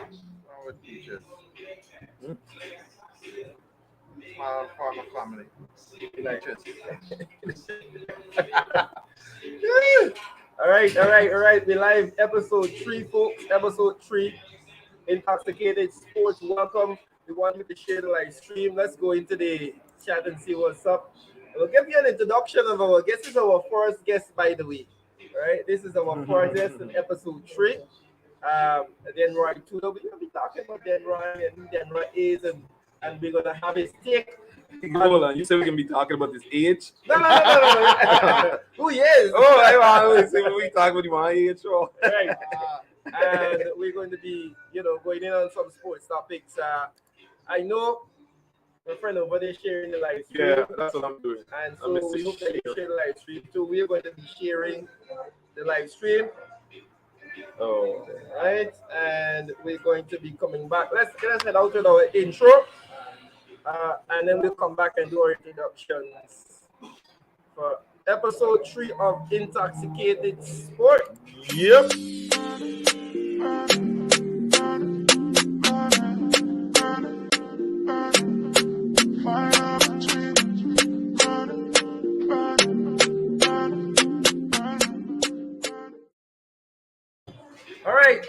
Our teachers. Small farmer family. Teachers. All right. We live episode 3, folks. Episode 3, Intoxicated Sports. Welcome. We want you to share the live stream. Let's go into the chat and see what's up. We'll give you an introduction of our guest. This is our first guest, by the way. All right, this is our first guest in episode 3. Denroy Tudor. We're gonna be talking about Denroy and who Denroy is, and we're gonna have his take. Hold on, you said we can be talking about this age? No. Who he is? Oh, I want to say when we talk about my age, oh. Right. And we're going to be, going in on some sports topics. I know my friend over there sharing the live stream. Yeah, that's what I'm doing. And so we hope that you share the live stream too. We are going to be sharing the live stream. Oh. Right. And we're going to be coming back. Let's head out with our intro. And then we'll come back and do our introductions for episode 3 of Intoxicated Sport. Yep.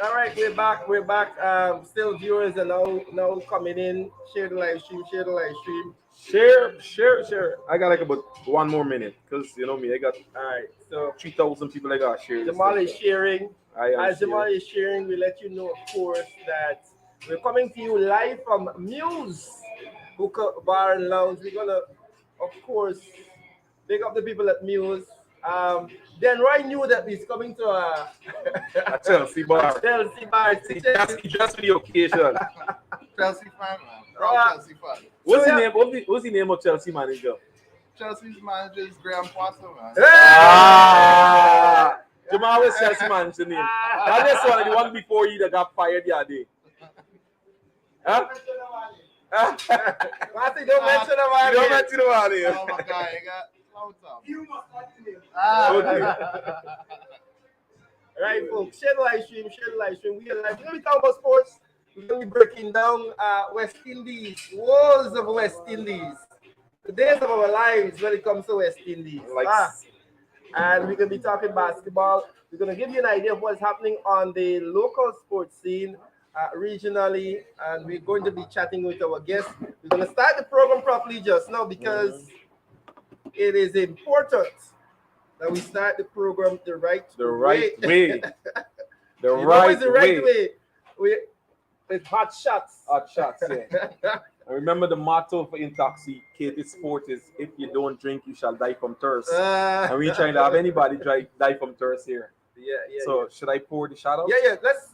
All right, we're back. Still viewers are now coming in. Share the live stream. Share. I got like about 1 more minute because you know me, I got All right, so 3,000 people I got to share. Jamal is sharing. As Jamal sharing. is sharing, we let you know, of course, that we're coming to you live from Muse Hookah Bar and Lounge. We're gonna, of course, big up the people at Muse. Then Roy knew that he's coming to a Chelsea bar. Chelsea bar. Just for the occasion. Chelsea fan, man. Proud Chelsea fan. What's the name of Chelsea manager? Chelsea's manager is Graham Potter, man. Jamal was Chelsea manager name. That's the one before you that got fired the other day. Huh? Marty, don't mention about You don't it. mention about it. Oh my God, you got loud up. You must not do it. Okay. Right, folks. Share the live stream. We are live. We're going to be talking about sports. We're going to be breaking down West Indies, woes of West Indies, the days of our lives when it comes to West Indies. And we're going to be talking basketball. We're going to give you an idea of what's happening on the local sports scene regionally. And we're going to be chatting with our guests. We're going to start the program properly just now because it is important that we start the program the right way. The right way. With hot shots. Yeah. And remember the motto for Intoxicated Sport is if you don't drink, you shall die from thirst. And we're trying to have anybody die from thirst here. So should I pour the shot out? Yeah. Let's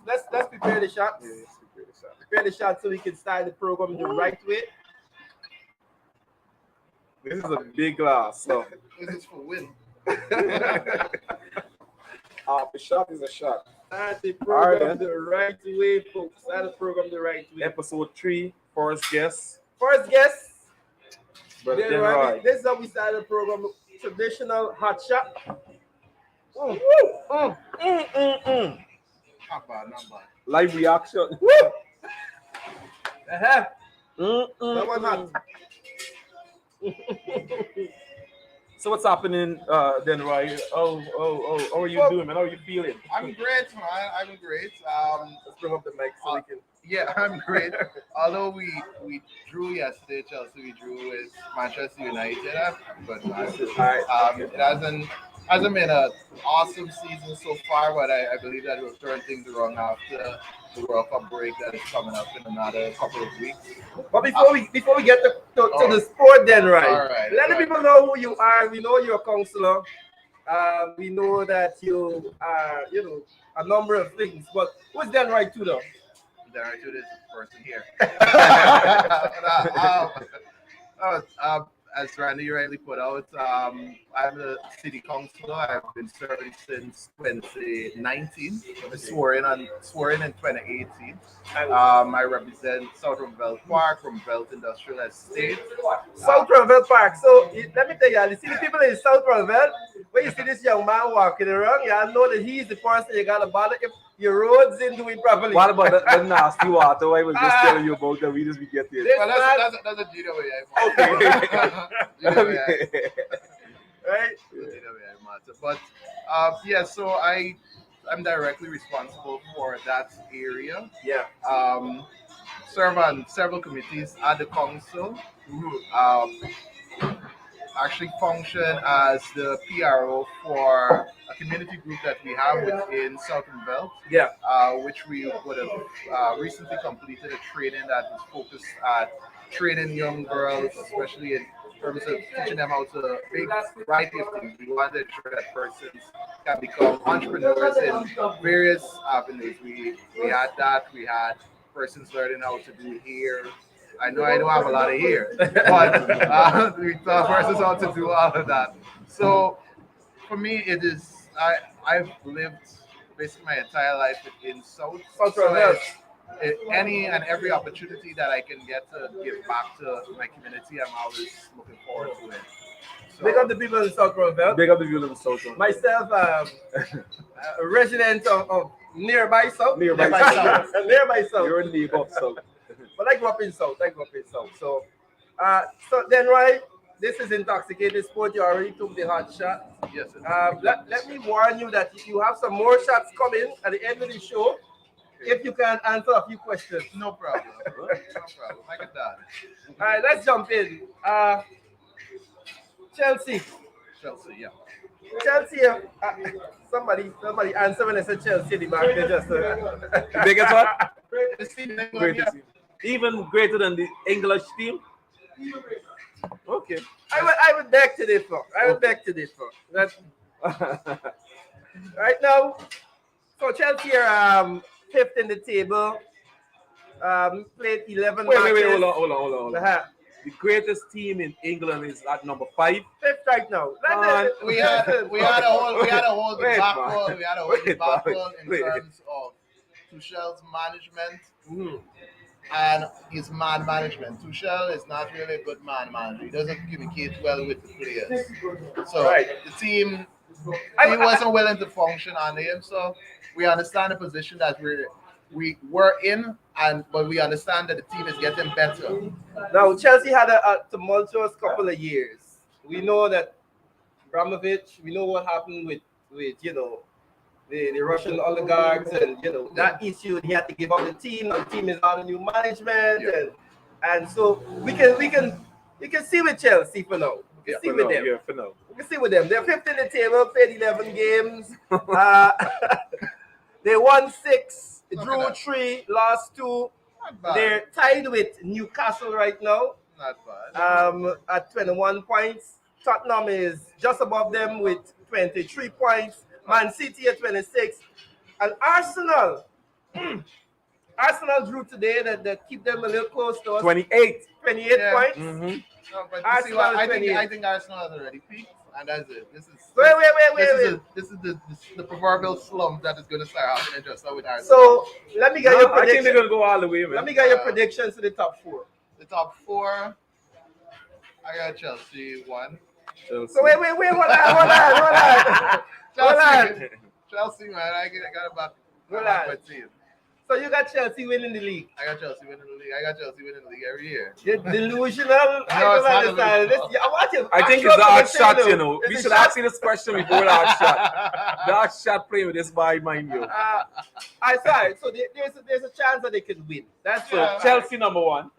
prepare the shots. Yeah, let's prepare the shot. Prepare the shots so we can start the program the right way. This is a big glass. So This is for win. the shot is a shot. Start the program the right way, folks. Start the program the right way. Episode 3, first guest. First guest. But Then then right. This is how we start the program. Traditional hot shot. Not bad. Live reaction. That one hot. So what's happening then, Roy? Oh, how are you doing, man? How are you feeling? I'm great, man. I'm great. Let's bring up the mic so we can. Yeah, I'm great. Although we drew yesterday, Chelsea, we drew with Manchester United, but it hasn't been an awesome season so far. But I believe that we'll turn things around after the World Cup break that is coming up in another couple of weeks. But before we get to the sport, then All right, right, let the right. people know who you are. We know you're a counselor. We know that you are, a number of things. But who's then right to though? There I do this person here. As Randy rightly put out, I'm the city councilor. I've been serving since 2019. I was sworn in 2018. I represent South Belt Park from Belt Industrial Estate. South Belt Park. So let me tell you, you see the people in South Belt. When you see this young man walking around, you know that he's the person you gotta bother. Your roads didn't do it properly. What about the nasty water I was just telling you about that we just be getting? Well, that's a Gino way. Okay. Right? But yeah, so I'm directly responsible for that area. Yeah. Serve on several committees at the council. Actually function as the PRO for a community group that we have within Southern Belt. Yeah. Which we would have recently completed a training that was focused at training young girls, especially in terms of teaching them how to make a variety of things. We want to ensure that persons can become entrepreneurs in various avenues. We had that. We had persons learning how to do hair. I know I don't have a lot of hair, but we taught persons how to do all of that. So for me, it is I've lived basically my entire life in South. Central So Belt. any and every opportunity that I can get to give back to my community, I'm always looking forward to it. So, Big up the people in South Belt. Big up the view of the social. Myself, a resident of nearby South. Nearby South. Nearby South. You're in the above South. But I grew up in South. So, so then, right, this is Intoxicated Sport. You already took the hot shot. yes, Let me warn you that you have some more shots coming at the end of the show. If you can answer a few questions. no problem. No problem. I get that. All right, let's jump in. Chelsea. Chelsea, yeah. Chelsea. Somebody answer when I said Chelsea. The back they just. The biggest one? This team in England, Greatest team. Even greater than the English team? Okay. I would beg to differ. That right now. So Chelsea are fifth in the table. Played 11 Wait, matches. hold on. The greatest team in England is at number 5. Fifth right now. we had a whole Wait, debacle. We had a whole Wait, debacle in wait. terms of Tuchel's management and his man management. Tuchel is not really a good man manager. He doesn't communicate well with the players. So Right. the team he wasn't willing to function under him. So we understand the position that we were in, but we understand that the team is getting better. Now Chelsea had a tumultuous couple of years. We know that Abramovich. We know what happened with the Russian oligarchs and that issue. He had to give up the team. The team is on a new management, and so we can see with Chelsea for now. We can see with them. Yeah, for now. We can see with them. They're fifth in the table, played 11 games. They won 6, drew 3, lost 2. Not bad. They're tied with Newcastle right now. Not bad. At 21 points. Tottenham is just above them with 23 points. Man City at 26. And Arsenal. Arsenal drew today that keep them a little close to us. 28. 28 Yeah. points. Mm-hmm. No, but you see Arsenal what, is I 28. think Arsenal has already peaked, and that's it. This is Wait. This is the proverbial slump that is going to start happening just now with Arsenal. So let me get your I think they're prediction. going to go all the way, man. Let me get your predictions to the top 4. The top 4, I got Chelsea 1. Chelsea. So wait, hold on. Chelsea, man, I got about Hold my on. team. So you got Chelsea winning the league. I got Chelsea winning the league. I got Chelsea winning the league every year. You're delusional. it's not understand. delusional. I think it's the hot shot, you know. We should ask you this question before the hot shot. The hot shot playing with this by, mind you. I sorry. So there's a chance that they can win. That's So Yeah. Chelsea number 1.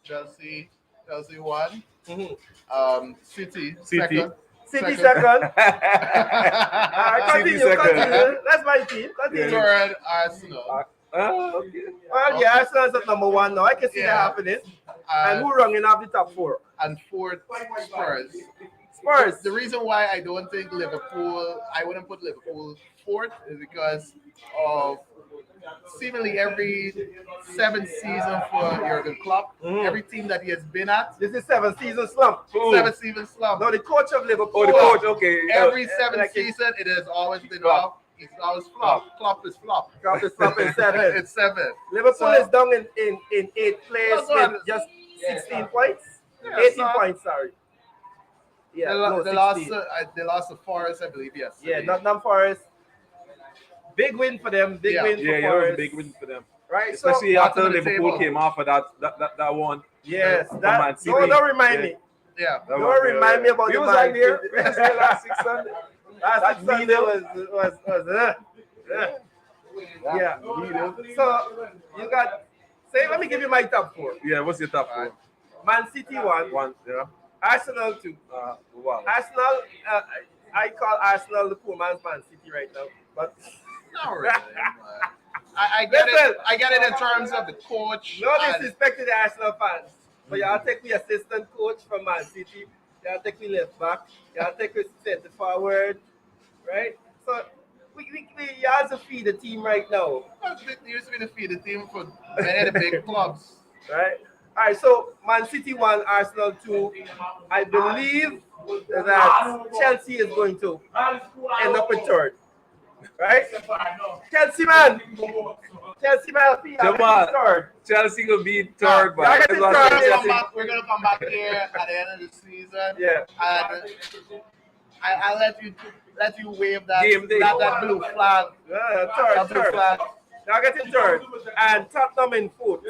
Chelsea 1. City City. second. City second. City Continue. second. That's my team. Continue. Third, Arsenal. Okay. Well, yeah, Arsenal's at number 1 now. I can see that Yeah. happening. And who running off the top 4? And fourth, Spurs. Spurs. The reason why I don't think I wouldn't put Liverpool fourth is because of seemingly every 7th season for Jurgen Klopp, every team that he has been at, This is 7th season slump. 7th season slump. No, the coach of Liverpool. Oh, the coach, okay. Every 7th like it- season, it has always been Flop. off. It's always flop. Klopp is flop. Klopp is flop in 7th. It's 7th. Liverpool So- is down in 8th place That's what- with just 16 points. Yeah, 18 so- points, sorry. Yeah, They no, lost 16. to Forest, I believe, yesterday. Yeah, Nottingham Forest. big win for them. Big Yeah. win for Yeah, it was a Forest. big win for them. Right, Especially so after bottom of the Liverpool table. came off of that one. yes, from that Man City. don't remind Yeah. me. Yeah. That Don't one, remind me about we the was right Man there. City. We was there last six Sunday. Last That Sunday needle. was yeah. So you got say let me give you my top four. Yeah, what's your top four? Man City one, One, yeah. Arsenal two. Wow. Arsenal I call Arsenal the poor man's Man City right now. But Not really, man. I get Listen. it. I get it in terms of the coach. no and- disrespect to the Arsenal fans. But y'all take me assistant coach from Man City, y'all take me left back, y'all take me center forward, right? So we y'all to feed the team right now. They used to be the feeder team for many of the big clubs. Right? All right, so Man City 1, Arsenal 2. I believe that Chelsea is going to end up in third. Right? Chelsea man! Chelsea man, Jamal, third. Chelsea will be third, y'all but get it We're third. gonna, come Chelsea. back, we're gonna come back here at the end of the season. Yeah. And I'll let you wave that Game day. that blue flag. Third, That blue third. flag. Y'all get in third. And Tottenham in fourth.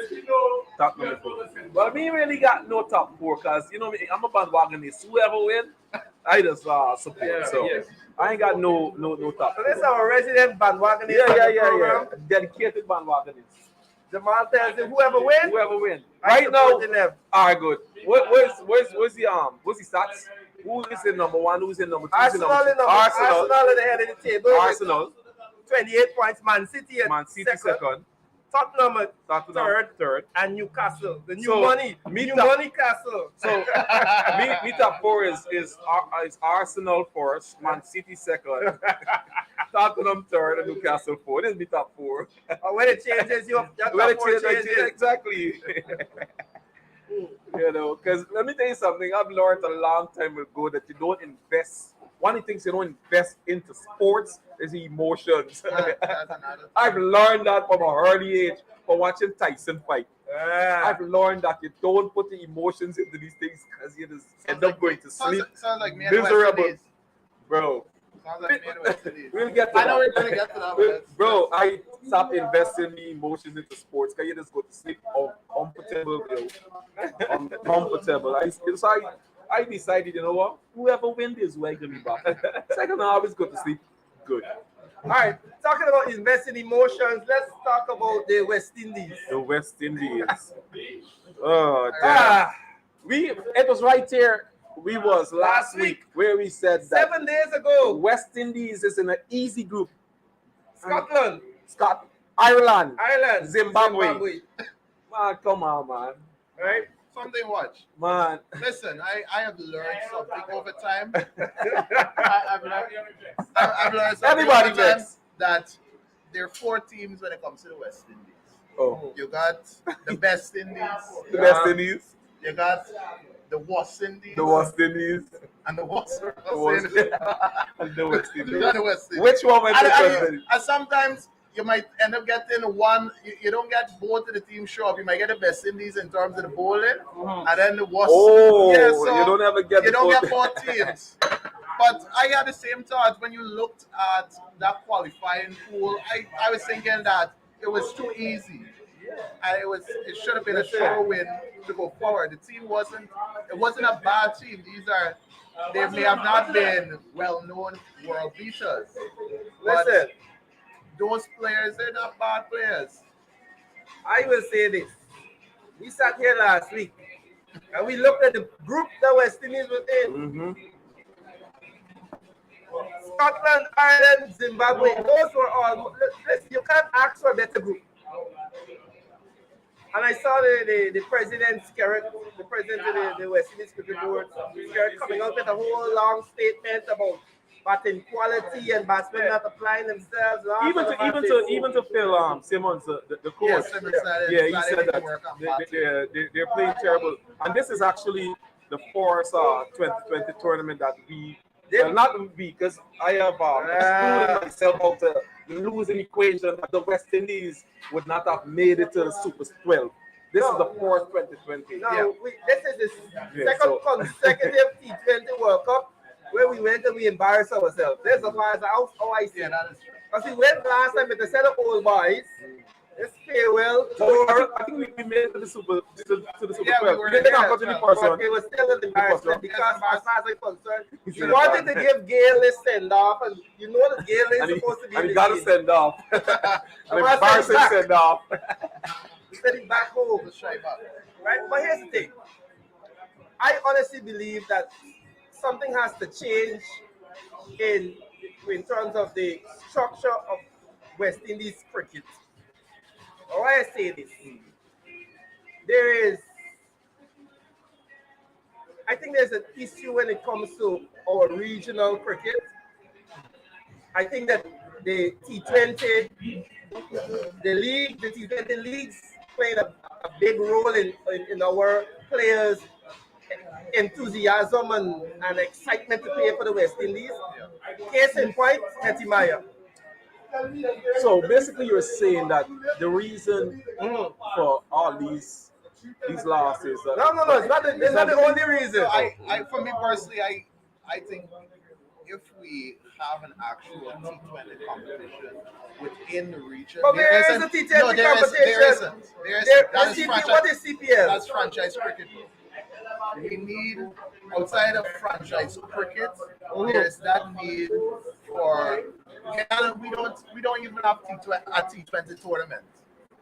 top number four. Well, me really got no top four because you know me, I'm a bandwagonist. Whoever win, I just support. Yeah, so yeah. I ain't got no top So four. this is our resident bandwagonist. Yeah, on yeah, the yeah, yeah. program. Dedicated bandwagonist. Jamal tells you whoever wins, Whoever win. I Right now, support them. all right, good. Where's the stats? Who is in number one? Who's in number two? Who's in Arsenal number in two? number, Arsenal at the head of the table. Arsenal. 28 points. Man City at Man City second. Tottenham at Tottenham third. and Newcastle. The new So, money. me New top- money castle. So me top four is Arsenal first, Man City second, Tottenham third, and Newcastle fourth. This is me top four. When it changes, your When top four it changes, changes. exactly. You know, because let me tell you something. I've learned a long time ago that you don't invest. One of the things you don't invest into sports is emotions. That's another I've learned that from an early age from watching Tyson fight. I've learned that you don't put the emotions into these things because you just end up going to sleep Sounds like me and the West miserable, Indies. bro. Sounds like me and the West Indies. We'll get to I know that. we're gonna get to that, but that's- Bro, I stopped investing the emotions into sports because you just go to sleep uncomfortable, bro. Uncomfortable. I decided, you know what? Whoever wins this, we're gonna be back. Second, I always go to sleep good. All right, talking about investing emotions, let's talk about the West Indies. The West Indies. Oh, damn. It was right here. We was last week where we said that 7 days ago, West Indies is in an easy group. Scotland, Ireland, Ireland, Zimbabwe. Man, come on, man. right? something watch. Man. Listen, I have learned something over time. I've learned something Everybody over time gets. that there are 4 teams when it comes to the West Indies. Oh. You got the Best Indies. The West Indies. You got the West Indies. The West Indies. And the West West- Indies. And the West You Indies. got the West Indies. Which one went to the West And Indies? sometimes you might end up getting one. You don't get both of the teams show up. You might get the West Indies in terms of the bowling, and then the West. Oh, Yeah, so you don't ever get you the don't both. get both teams. But I had the same thought when you looked at that qualifying pool. I was thinking that it was too easy, and it should have been a sure win to go forward. The team wasn't a bad team. They may have not been well-known world beaters. But Listen, those players, they're not bad players. I will say this. We sat here last week and we looked at the group that West Indies was in. Mm-hmm. Scotland, Ireland, Zimbabwe. Those were all. Listen, you can't ask for a better group. And I saw the president, Skerritt, the president of the West Indies Cricket Board, Skerritt, coming out with a whole long statement about batting quality and batsmen not applying themselves. Even to Phil Simmons, the coach. Yes, Simmons said it. Yeah, he That said didn't that work on they're playing terrible. And this is actually the fourth 2020 tournament that we well, not we, because I have excluded myself out of the losing equation that the West Indies would not have made it to the Super 12. This is the fourth 2020. Now, this is the second consecutive T20 World Cup where we went and we embarrassed ourselves. That's as far as how I see Yeah, it. that is true. Because we went last time with the set of old boys. It's farewell So tour. I think we made it to the Super Yeah, 12. we We were didn't there, go to the 12. first But one. it was still an embarrassment because, as far as I'm concerned, He we said wanted that. to give Gail a send off, and you know that Gail is And he, supposed to be and in he the got to game. send off. An Somebody embarrassing send send off. He sent it back home. Let's try back. Right? But here's the thing. I honestly believe that something has to change in in terms of the structure of West Indies cricket. Why I say this? There is, I think there's an issue when it comes to our regional cricket. I think that the T20, the T20 leagues playing a big role in our players' enthusiasm and excitement to play for the West Indies. Case in point, Hetimaya. So basically, you're saying that the reason for all these losses. No, it's not. It's not the only reason. For me personally, I think if we have an actual T20 competition within the region, But there is a T20 competition. What is CPL? That's franchise cricket. We need, outside of franchise cricket, there's that need for. We don't even have a T20 tournament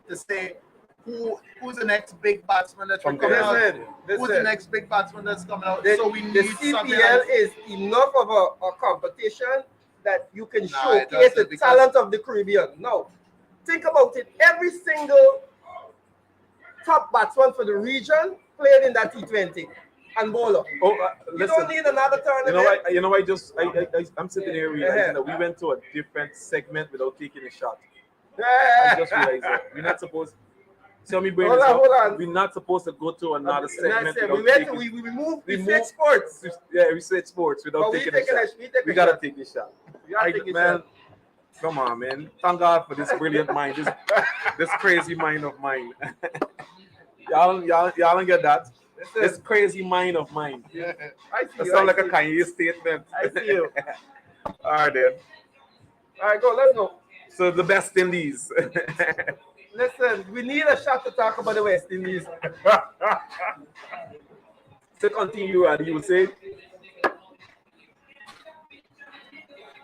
to say who's the next big batsman that's coming out. Who's the next big batsman that's coming out? So we need the CPL is enough of a competition that you can showcase the talent of the Caribbean. Now, think about it. Every single top batsman for the region played in that T20 and bowler. You don't need another tournament. You know, I'm sitting here realizing that we went to a different segment without taking a shot. I just realized that we're not supposed. Tell me, hold on. We're not supposed to go to another segment. We switch sports. We switch sports without taking a shot. We gotta take a shot. Man, come on, man. Thank God for this brilliant mind, this crazy mind of mine. y'all don't get that. This crazy mind of mine. I see that sounds like a Kanye statement. I see you. All right, then. All right, let's go. So the West Indies. Listen, we need a shot to talk about the West Indies. To continue, and you would say?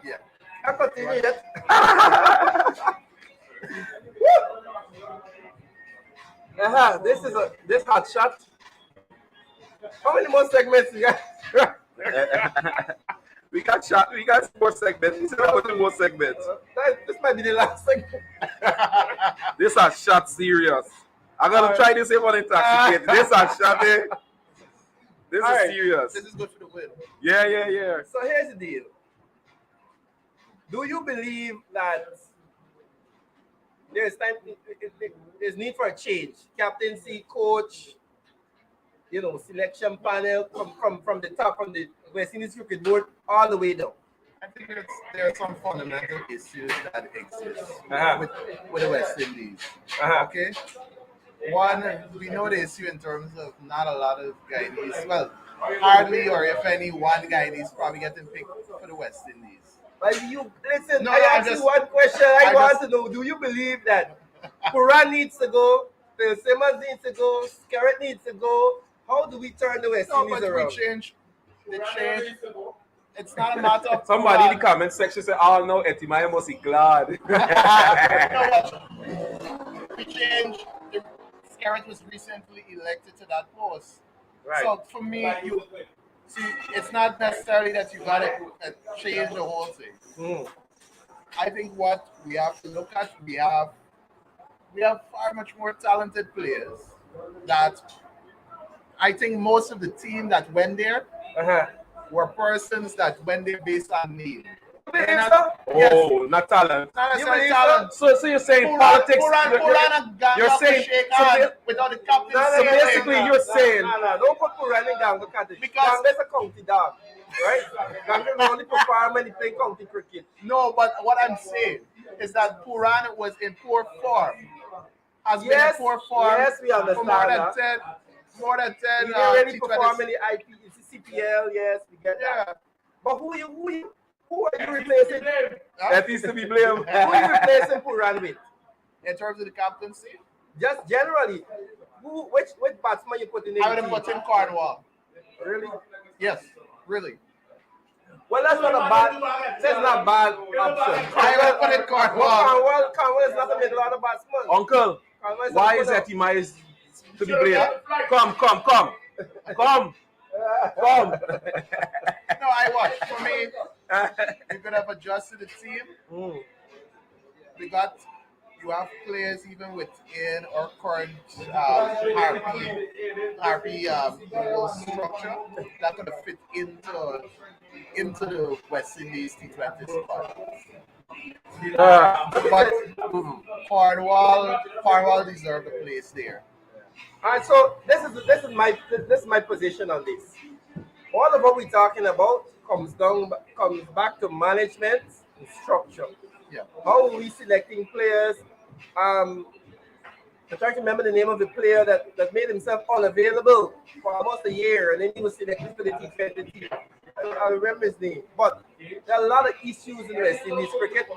Yeah. I continue that. This hot shot. How many more segments you got? We got sports segments. We still have 2 more segments. This might be the last segment. This is shot serious. I'm gonna try this one intoxicated. This is shot. This is serious. This is good for the win. Yeah. So here's the deal. Do you believe that there's need for a change? Captaincy, coach, selection panel from the top, from the West Indies cricket board all the way down. I think there are some fundamental issues that exist with the West Indies. Okay? One, we know the issue in terms of not a lot of Guyanese. Well, hardly or if any one Guyanese probably getting picked for the West Indies. But I asked you one question. I want to know, do you believe that Puran needs to go, Phil Simmons needs to go, Scarrett needs to go? How do we turn the West Indies around? The change. It's not a matter of somebody in the comment section say, "Oh no, Hetimaya must be glad." We changed. Scarrett was recently elected to that post. Right. So for me, it's not necessarily that you gotta change the whole thing. I think what we have to look at, we have far much more talented players that I think most of the team that went there were persons that went there based on need. Not talent. Not necessarily talent. So you're saying politics. You're saying without the captain. So basically, you're saying don't put Puran in Ganga category because there's a county dog, right? Ganga only perform when he play county cricket. No, but what I'm saying is that Puran was in poor form. Has been in poor form. Yes, we understand. For more than 10. He already perform in the CPL. Yes, we get that. But who you? Who are you replacing? That needs to be blamed. Who are you replacing Puran with? In terms of the captaincy, Just generally, which batsman you put in the I would have put Tim Cornwall. Really? Yes, really. Well, that's not a bad. That's not a bad option. I would put in Cornwall. Cornwall is not a middle order batsman. Uncle, why is Eddie Miles to be blamed? Come. No, I watched. For me, you could have adjusted the team. You have players even within our current RP structure that could have fit into the West Indies T20 squad. But Cornwall deserved a place there. All right, so this is my position on this. All of what we're talking about comes back to management and structure. Yeah. How are we selecting players? I'm trying to remember the name of the player that made himself unavailable for almost a year, and then he was selected for the T20 team. I remember his name. But there are a lot of issues in West Indies cricket.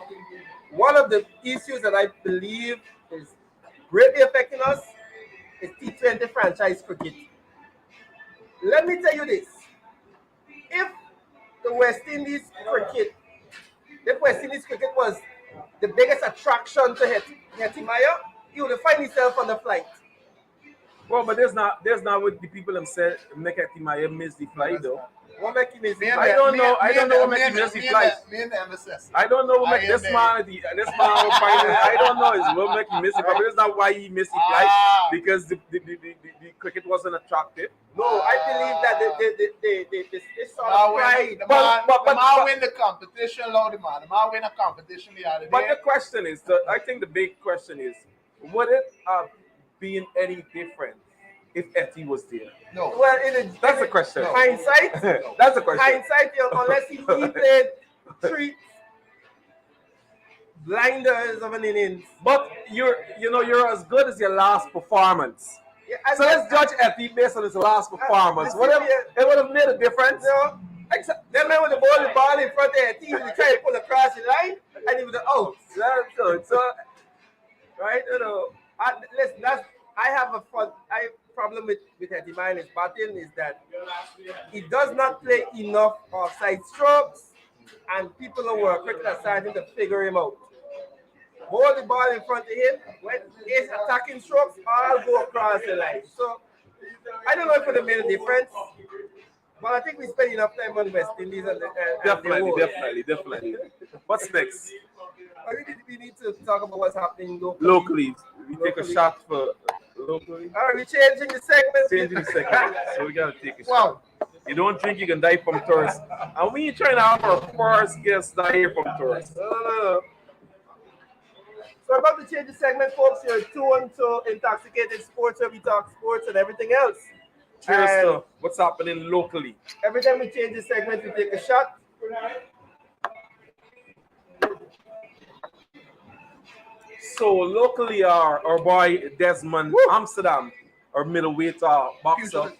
One of the issues that I believe is greatly affecting us is T20 franchise cricket. Let me tell you this. If West Indies cricket was the biggest attraction to Hetimaya, he would find himself on the flight. Well, but there's not what the people have said make Hetimaya miss the flight though. What make him miss? I don't know what make him miss the flight. I don't know what make this man I don't know is what make him miss it, but that's not why he missed the flight because the cricket wasn't attractive. No, I believe that this sort of pride. The man win the competition, Lord, the man win a competition the other day. But the question is, I think the big question is, would it have been any different if Etty was there? No. Well, that's the question. Hindsight. That's the question. Hindsight, unless he played 3 blinders of an innings. But you're as good as your last performance. Yeah, so let's judge Etty based on his last performance. It would have made a difference. No. Except that man with the ball in front of Etty, he was trying to pull across the line, and he was out. That's good. So, right, I have a problem with Eddie Miles' batting is that he does not play enough offside strokes, and people who are cricket are starting to figure him out. Hold the ball in front of him, when his attacking strokes all go across the line. So I don't know if it would have made a difference, but I think we spend enough time on West Indies and definitely. What's next? We need to talk about what's happening locally. We take a shot for locally. All right, we're changing the segment. So we gotta take a shot. You don't drink, you can die from thirst. And we ain't trying to have our first guest die here from thirst. No. So I'm about to change the segment, folks. You're tuned to Intoxicated Sports, where we talk sports and everything else. Cheers to what's happening locally. Every time we change the segment, we take a shot. So locally, our boy Desmond Amsterdam, our middleweight boxer,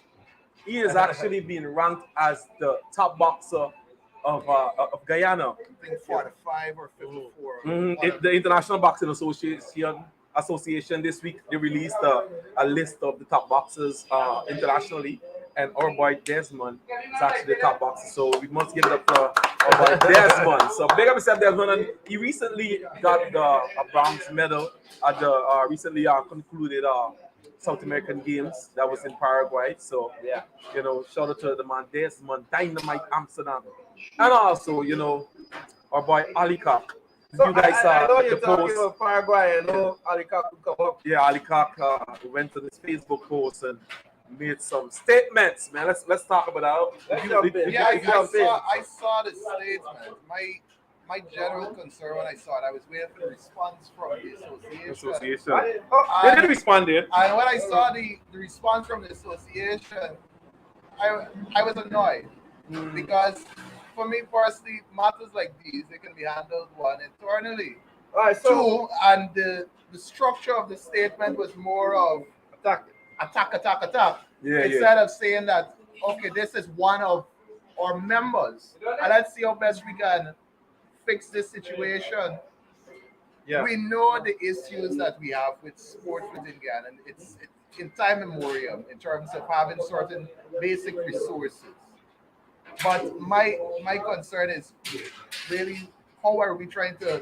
he is actually being ranked as the top boxer of Guyana. I think 45 or 54. The International Boxing Association this week they released a list of the top boxers internationally, and our boy Desmond is actually the top boxer. So we must give it up for our boy Desmond. So big up yourself, Desmond. And he recently got a bronze medal at the recently concluded South American Games that was in Paraguay. So yeah, shout out to the man Desmond Dynamite Amsterdam, and also our boy Ali Cock. So you guys I know you're talking about Paraguay. I know Ali Cock will come up. Yeah, Ali Cock went to this Facebook post and made some statements. Man, let's talk about that. I saw the statement. My general concern when I saw it, I was waiting for the response from the association. They didn't respond yet. And when I saw the response from the association, I was annoyed because for me personally, matters like these, they can be handled internally. All right, so 2, and the structure of the statement was more of attack. Yeah, Instead of saying that, okay, this is one of our members, and let's see how best we can fix this situation. Yeah. We know the issues that we have with sports within Ghana, and it's in time memoriam in terms of having certain basic resources. But my concern is really how are we trying to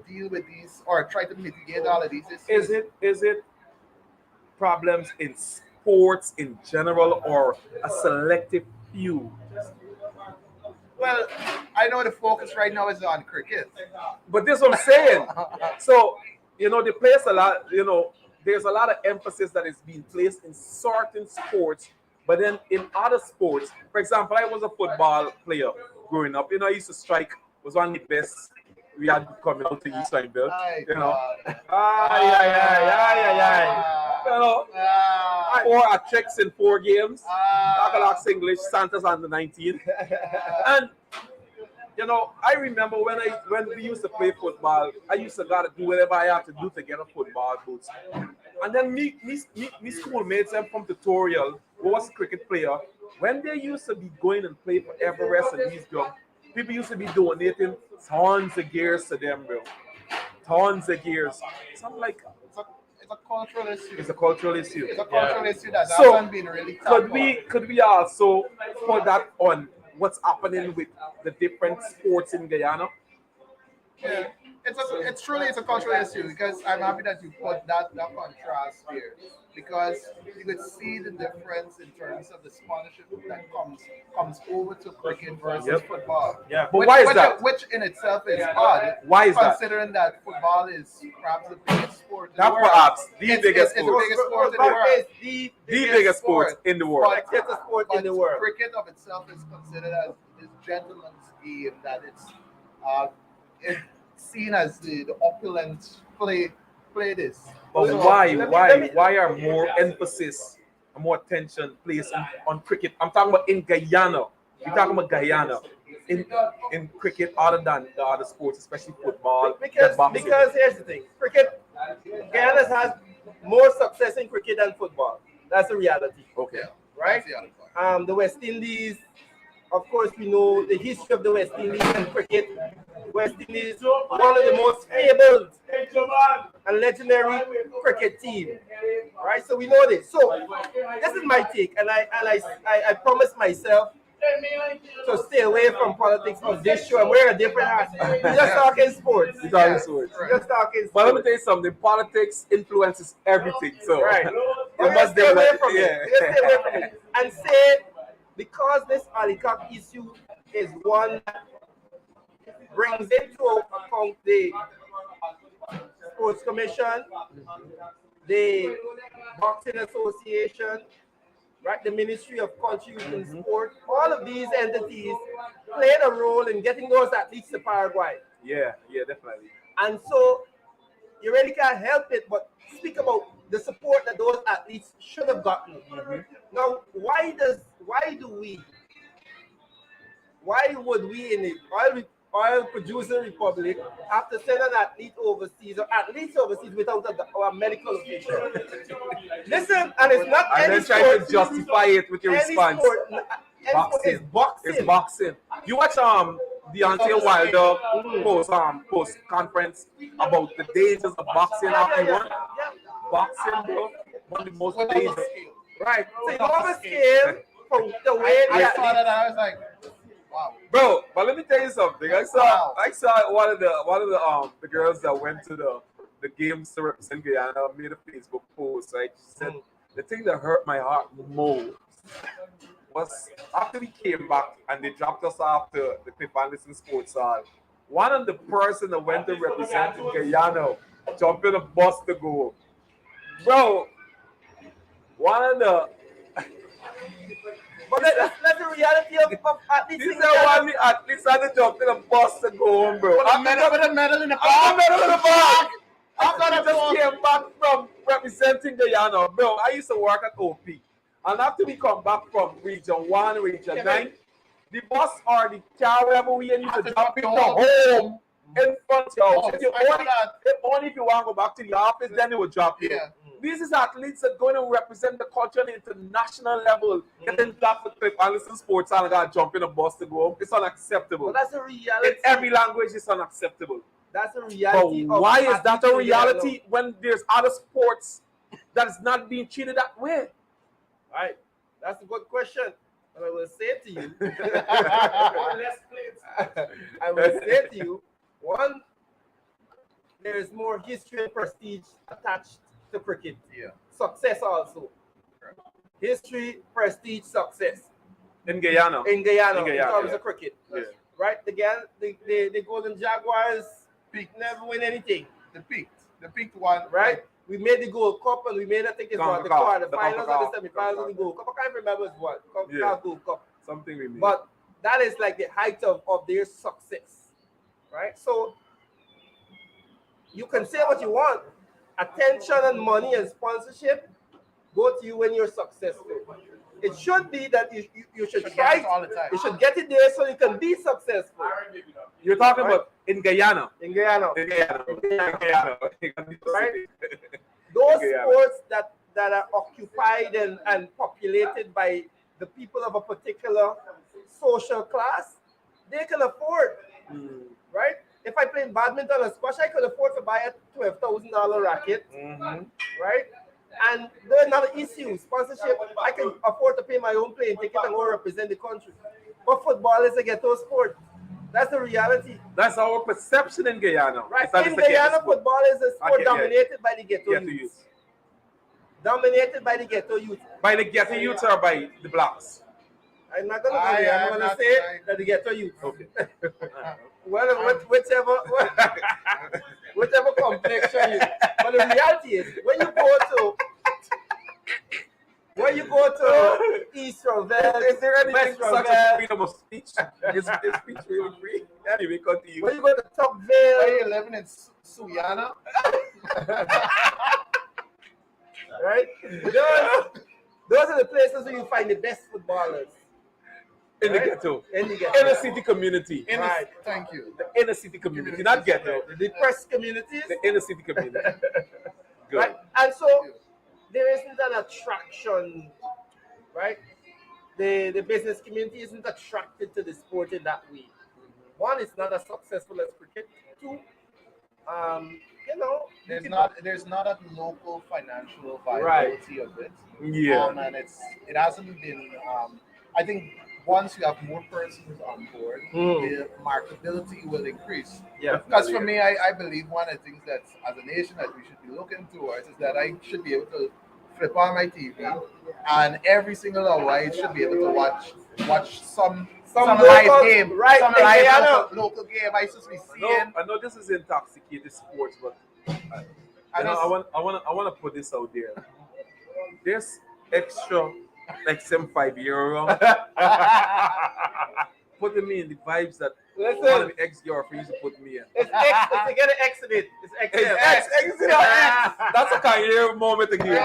deal with these or try to mitigate all of these issues? Is it problems in sports in general or a selective few? Well, I know the focus right now is on cricket. But this is what I'm saying. So, they place a lot, there's a lot of emphasis that is being placed in certain sports, but then in other sports, for example, I was a football player growing up. I used to strike, was one of the best we had coming out to East Lineville. My You know, God. you know, Ah, 4 hat-tricks in 4 games. ah, Tagalog, English, Santos under 19. And I remember when we used to play football, I used to gotta do whatever I had to do to get a football boots. And then me schoolmates them from tutorial, who was a cricket player, when they used to be going and play for Everest and these girls, people used to be donating tons of gears to them, bro. Tons of gears. So I'm like, it's a cultural issue. it's a cultural issue. It's a cultural issue that So, hasn't been really Could tackled. we also put that on what's happening with the different sports in Guyana? Yeah. It's a cultural issue because I'm happy that you put that contrast here because you could see the difference in terms of the sponsorship that comes over to cricket versus Yep. football. Yeah. But why is that? Which in itself is odd. Why is that? Considering that football is perhaps the biggest sport in the Not world. perhaps the It's biggest the sport. biggest sport in the world. It's The biggest sport in the world. Spectator sport in the world. Cricket of itself is considered as this gentleman's game that it's seen as the opulent play this. But So, why are more emphasis and more attention placed on cricket? I'm talking about in Guyana. We're talking about Guyana in cricket other than the other sports, especially football. Because boxing. here's the thing, cricket, Guyana has more success in cricket than football. That's the reality, Okay. right? That's the other part. The West Indies, of course, we know the history of the West Indies and cricket. West Indies is one of the most fabled and legendary cricket team, right? So we know this. So this is my take, and I promised myself to stay away from politics on this show. And we're a different hat. We're just talking sports. We're talking sports. We're just talking But let me sports. tell you something. Politics influences everything. So Right. you We're must stay away develop. from it. We're stay away from it. And say because this Alicop issue is one that brings into account the Sports Commission, the Boxing Association, right, the Ministry of Culture and Sport, all of these entities played a role in getting those athletes to Paraguay. Yeah, definitely. And so you really can't help it but speak about the support that those athletes should have gotten. Now, why would we in the oil producing republic have to send an athlete overseas or athletes overseas without a medical official? Listen, and it's not And any then try to sport. justify it with your Any response. sport, any sport is boxing. It's boxing. You watch Deontay Wilder post conference about the dangers of boxing after he won. Boxing, bro, one of the most Without the dangerous. scale. Right. So you overscale from the way I the saw athlete. that and I was like, wow. Bro, but let me tell you something. I saw one of the girls that went to the games to represent Guyana made a Facebook post. Right, she said the thing that hurt my heart most was after we came back and they dropped us off the Cliff Anderson Sports Hall. One of the person that went to represent Guyana jumped in a bus to go. Bro, one of the But that's the reality of athletes. This is why me at least I had to jump in a bus to go home, bro. With a medal in the I'm bag. medal in the bag. After I After just the came back from representing Guyana, bro. I used to work at OP. And after we come back from Region 1, Region 9, the bus or the car, wherever we need to drop you home in front of you. Oh, If I know that. only if you want to go back to the office, then they will drop you. Yeah. These is athletes that going to represent the culture on the international level. Getting that for clip and listen sports and I got to jump in a bus to go home. It's unacceptable. But that's a reality. In every language, it's unacceptable. That's a reality. But why is that a reality when there's other sports that is not being treated that way? Right. That's a good question. And I will say to you, I will say to you, one, there is more history and prestige attached to cricket. Yeah. Success also. History, prestige, success. In Guyana. In terms of cricket. Yeah. Right? The Golden Jaguars never win anything. The peaked one. Right? We made the Gold Cup and we made, I think it's what, the quarterfinals or the semi-finals of the Gold Cup. I can't remember what. Gold Cup. Something we made. But that is like the height of their success. Right? So you can say what you want. Attention and money and sponsorship go to you when you're successful. It should be that you should try all the time. You should get it there so you can be successful. You're talking about in Guyana. In Guyana. Right? Those sports that are occupied and populated by the people of a particular social class, they can afford. Right? If I play badminton or squash, I could afford to buy a $12,000 racket. Right? And there's another issue, sponsorship. I can afford to pay my own plane ticket and go represent the country. But football is a ghetto sport. That's the reality. That's our perception in Guyana. Right. In Guyana, football is a sport dominated by the ghetto youth. Dominated by the ghetto youth. By the ghetto youth or by the blacks? I'm not going to go there. I'm going to say that the ghetto youth. Okay. Whichever complexion you. But the reality is, when you go to East Rovel, is there anything such as freedom of speech? Is speech really free? Anyway, continue. When you go to Tocqueville, are you living in Suyana? Right? Those are the places where you find the best footballers. In the ghetto. In the ghetto. Inner city community. Thank you. The inner city community, not ghetto. The depressed communities. The inner city community. Good. Right? And so there isn't an attraction, right? The business community isn't attracted to the sport in that way. One, it's not as successful as cricket. Two, there's not a local financial viability of it. Yeah. And it hasn't been I think once you have more persons on board, the marketability will increase. Yeah. Because for me, I believe one of the things that as a nation that we should be looking towards is that I should be able to flip on my TV and every single hour I should be able to watch some live game, right? Some live local game. I should be seeing. I know this is intoxicated sports, but I want to put this out there. There's extra XM5 euro. Putting me in the vibes that one of the ex-girlfriends used to put me in. It's to get an X in it. It's XM. X. That's a career moment again.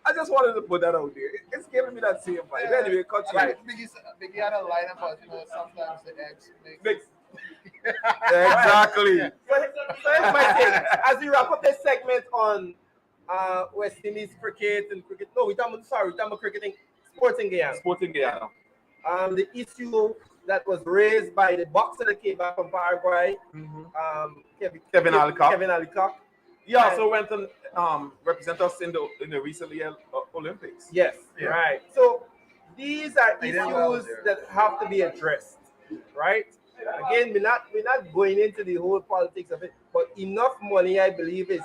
I just wanted to put that out there. It's giving me that same vibe. Anyway, continue. Right. Biggie had a line about, sometimes the X makes Exactly. So here's my thing. As we wrap up this segment on West Indies cricket and cricket. No, we're talking about cricketing, sports in Guyana. The issue that was raised by the boxer that came back from Paraguay, Kevin Alcock. Yeah, and, so went and represent us in the recently Olympics. Yes, right. So these are issues that have to be addressed, right? Again, we're not going into the whole politics of it, but enough money, I believe, is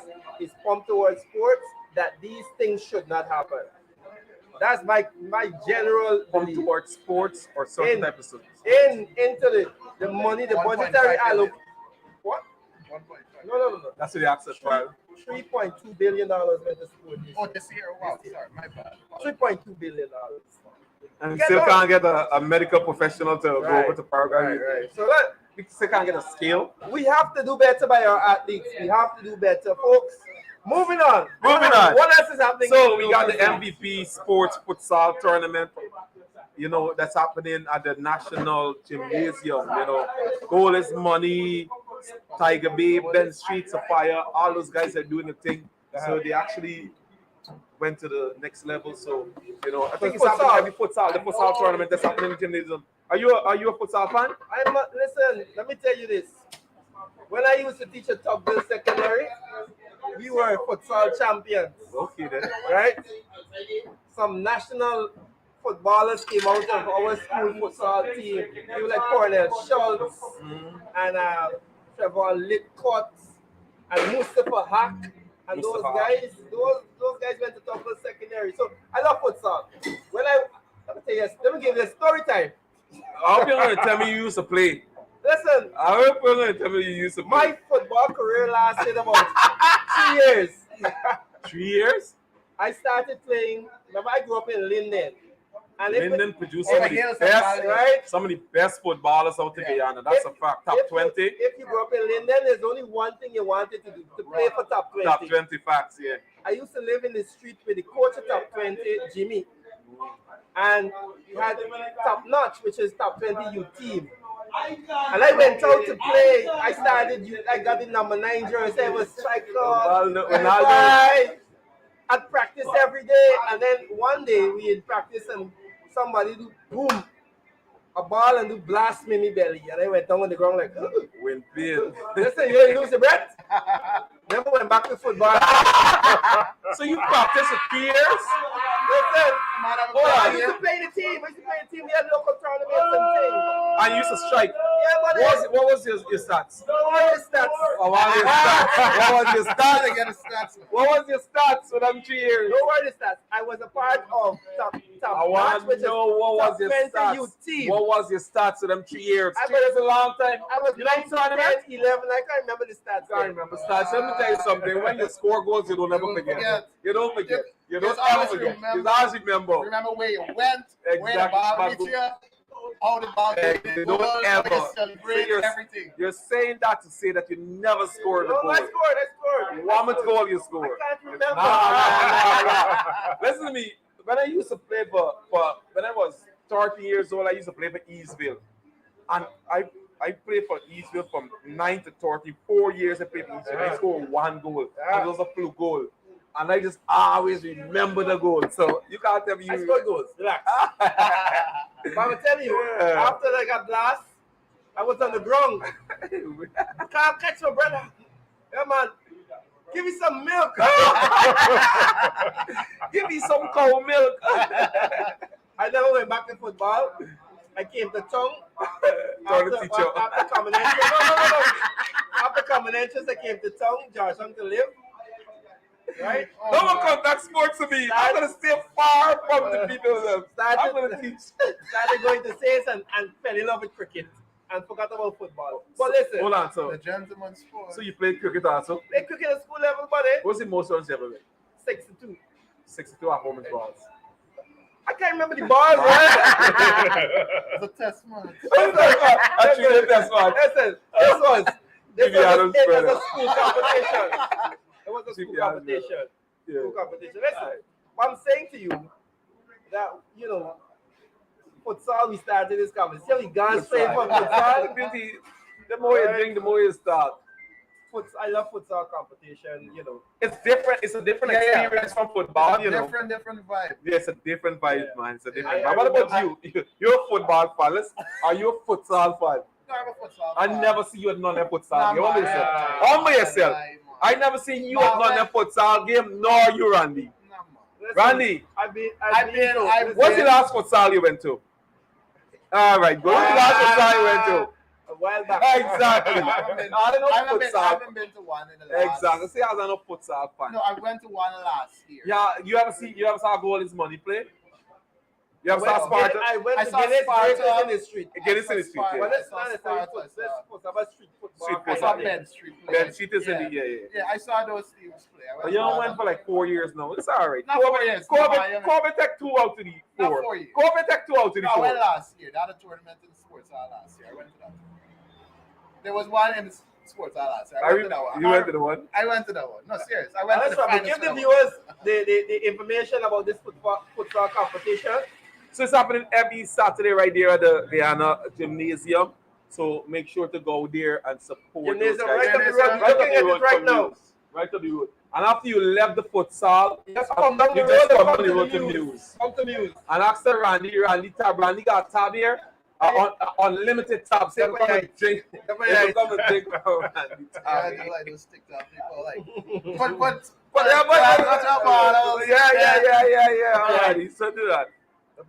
pumped towards sports that these things should not happen. That's my general Pump towards sports or certain type of sports. Into the money, the budgetary allocation. What? 1.5. No. That's the access file. $3.2 billion went to sport. This year? Wow, sorry, my bad. $3.2 billion. And still can't get a medical professional to go over to Paraguay. Right. So we still can't get a scale. We have to do better by our athletes. We have to do better, folks. Moving on. What else is happening? So we got the MVP Sports Futsal Tournament. That's happening at the National Gymnasium. Goal is money. Tiger Bay, Ben Street, Sapphire, all those guys are doing the thing. So they actually went to the next level. So, you know, I think it's happening every futsal, the futsal tournament that's happening in gymnasium. Are you a futsal fan? Listen, let me tell you this. When I used to teach at Topville Secondary, we were futsal champions. Okay then. Right? Some national footballers came out of our school futsal team. People like Cornell Schultz and Trevor Litcott and Mustafa Hack. And those guys went to Topville Secondary. So I love futsal. Let me give you a story time. I hope you're going to tell me you used to play. Listen, I hope you're going to tell me you used to play. My football career lasted about 3 years. 3 years? I started playing. Remember, I grew up in Linden. And Linden produced some of the best, right? Some of the best footballers out in Guyana. That's a fact. Top 20. If you grew up in Linden, there's only one thing you wanted to do, to play for top 20. Top 20 facts, yeah. I used to live in the street with the coach of top 20, Jimmy. And we had top notch, which is top 20 youth team. And I went out to play. I got the number 9 jersey. I was striker. I'd practice every day. And then one day we had practice and somebody do boom, a ball and do blast me in my belly. And I went down on the ground like, win pain. Listen, you lose your breath. Never went back to football. So you practiced for 3 years? Listen, I used to play the team. We had local tournaments and things. And you used to strike? Yeah, but what was your stats? What was your stats? What was your stats? What was your stats for them 3 years? Don't worry, the stats. I was a part of top I want to know what was your stats. Youth team. What was your stats for them 3 years? 3 years is a long time. I was 9, 10, 11. I can't remember the stats. I can't remember stats. Let me tell you something. When you score goals, you don't ever forget. You don't forget. You don't ever forget. You always remember. Remember where you went, exactly. where the ball hit you, how the ball you don't ever celebrate everything. You're saying that to say that you never scored a goal. I scored. One goal you scored. I can't remember. Nah. Listen to me. When I used to play for when I was 30 years old, I used to play for Eastville. And I played for Eastville from 9 to 34 years. I played for Eastville. I scored 1 goal. And it was a fluke goal. And I just always remember the goal. So you can't tell me I scored goals. Relax. But I'm telling you, after I got blast, I was on the ground. I can't catch my brother. Yeah, man. Give me some milk. Give me some cow milk. I never went back to football. I came to Tongue. After common entrance. No. After common entrance, I came to Tongue, Georgetown to live. Right? Don't contact sports to me. I'm going to stay far from the people. I'm going to teach. Started going to Saints and fell in love with cricket and forgot about football. But listen. Hold on, so. The gentleman's sport. So you played cricket also? Played cricket at school level, buddy. What's the most runs you ever made? 62. 62 at home and balls. I can't remember the balls, right? It's a test match. Actually, a test match. Listen, this was a school competition. It was a school competition. School competition. Listen, what I'm saying to you, that, you know, futsal, we started this conversation. We gone straight from futsal. The more you drink, the more you start. I love futsal competition, you know. It's different. It's a different experience from football, you know. Different vibe. Yeah, it's a different vibe, man. It's a different vibe. What about you? You're a football fan. Are you a futsal fan? No, I'm a futsal I fan. never see you at none of futsal game. Humble yourself. I never seen you at none of futsal game, nor you, Randy. Listen, Randy, what's the last futsal you went to? All right, go to the last futsal you went to. A while back. Exactly. I haven't been to one in the last. Exactly. See, I was not a futsal fan. No, I went to one last year. Yeah, you ever saw Goal is Money play? You ever saw Sparta? I went to Sparta in the street. Get it in the street. But let's not necessarily street football. I saw Ben Street play. Ben Street is in the Yeah, I saw those teams play. But you went for like 4 years now. It's all right. Not 4 years. Kobe Tech 2 out to the 4. Not 4 years. Kobe Tech 2 out to the 4. I went last year. They had a tournament in sports last year. I went to that. There was one in sports last year. I went to that one. You went to the one? I went to that one. No, serious. I went to the final. Give the viewers the information about this futsal competition. So it's happening every Saturday right there at the Guyana Gymnasium. So make sure to go there and support those Gymnasium guys. right up the road. Right We're up looking the at road it right from now. News. Right up the road. And after you left the futsal, You just come down the you road just and come come on the to road the to news. News. Come to news. And ask the Randy tab. Randy got a tab here. Unlimited tabs. Say, come and drink. Come and drink from Randy Yeah, tab. I do like those TikTok people. Like, Yeah. Alrighty, so do that.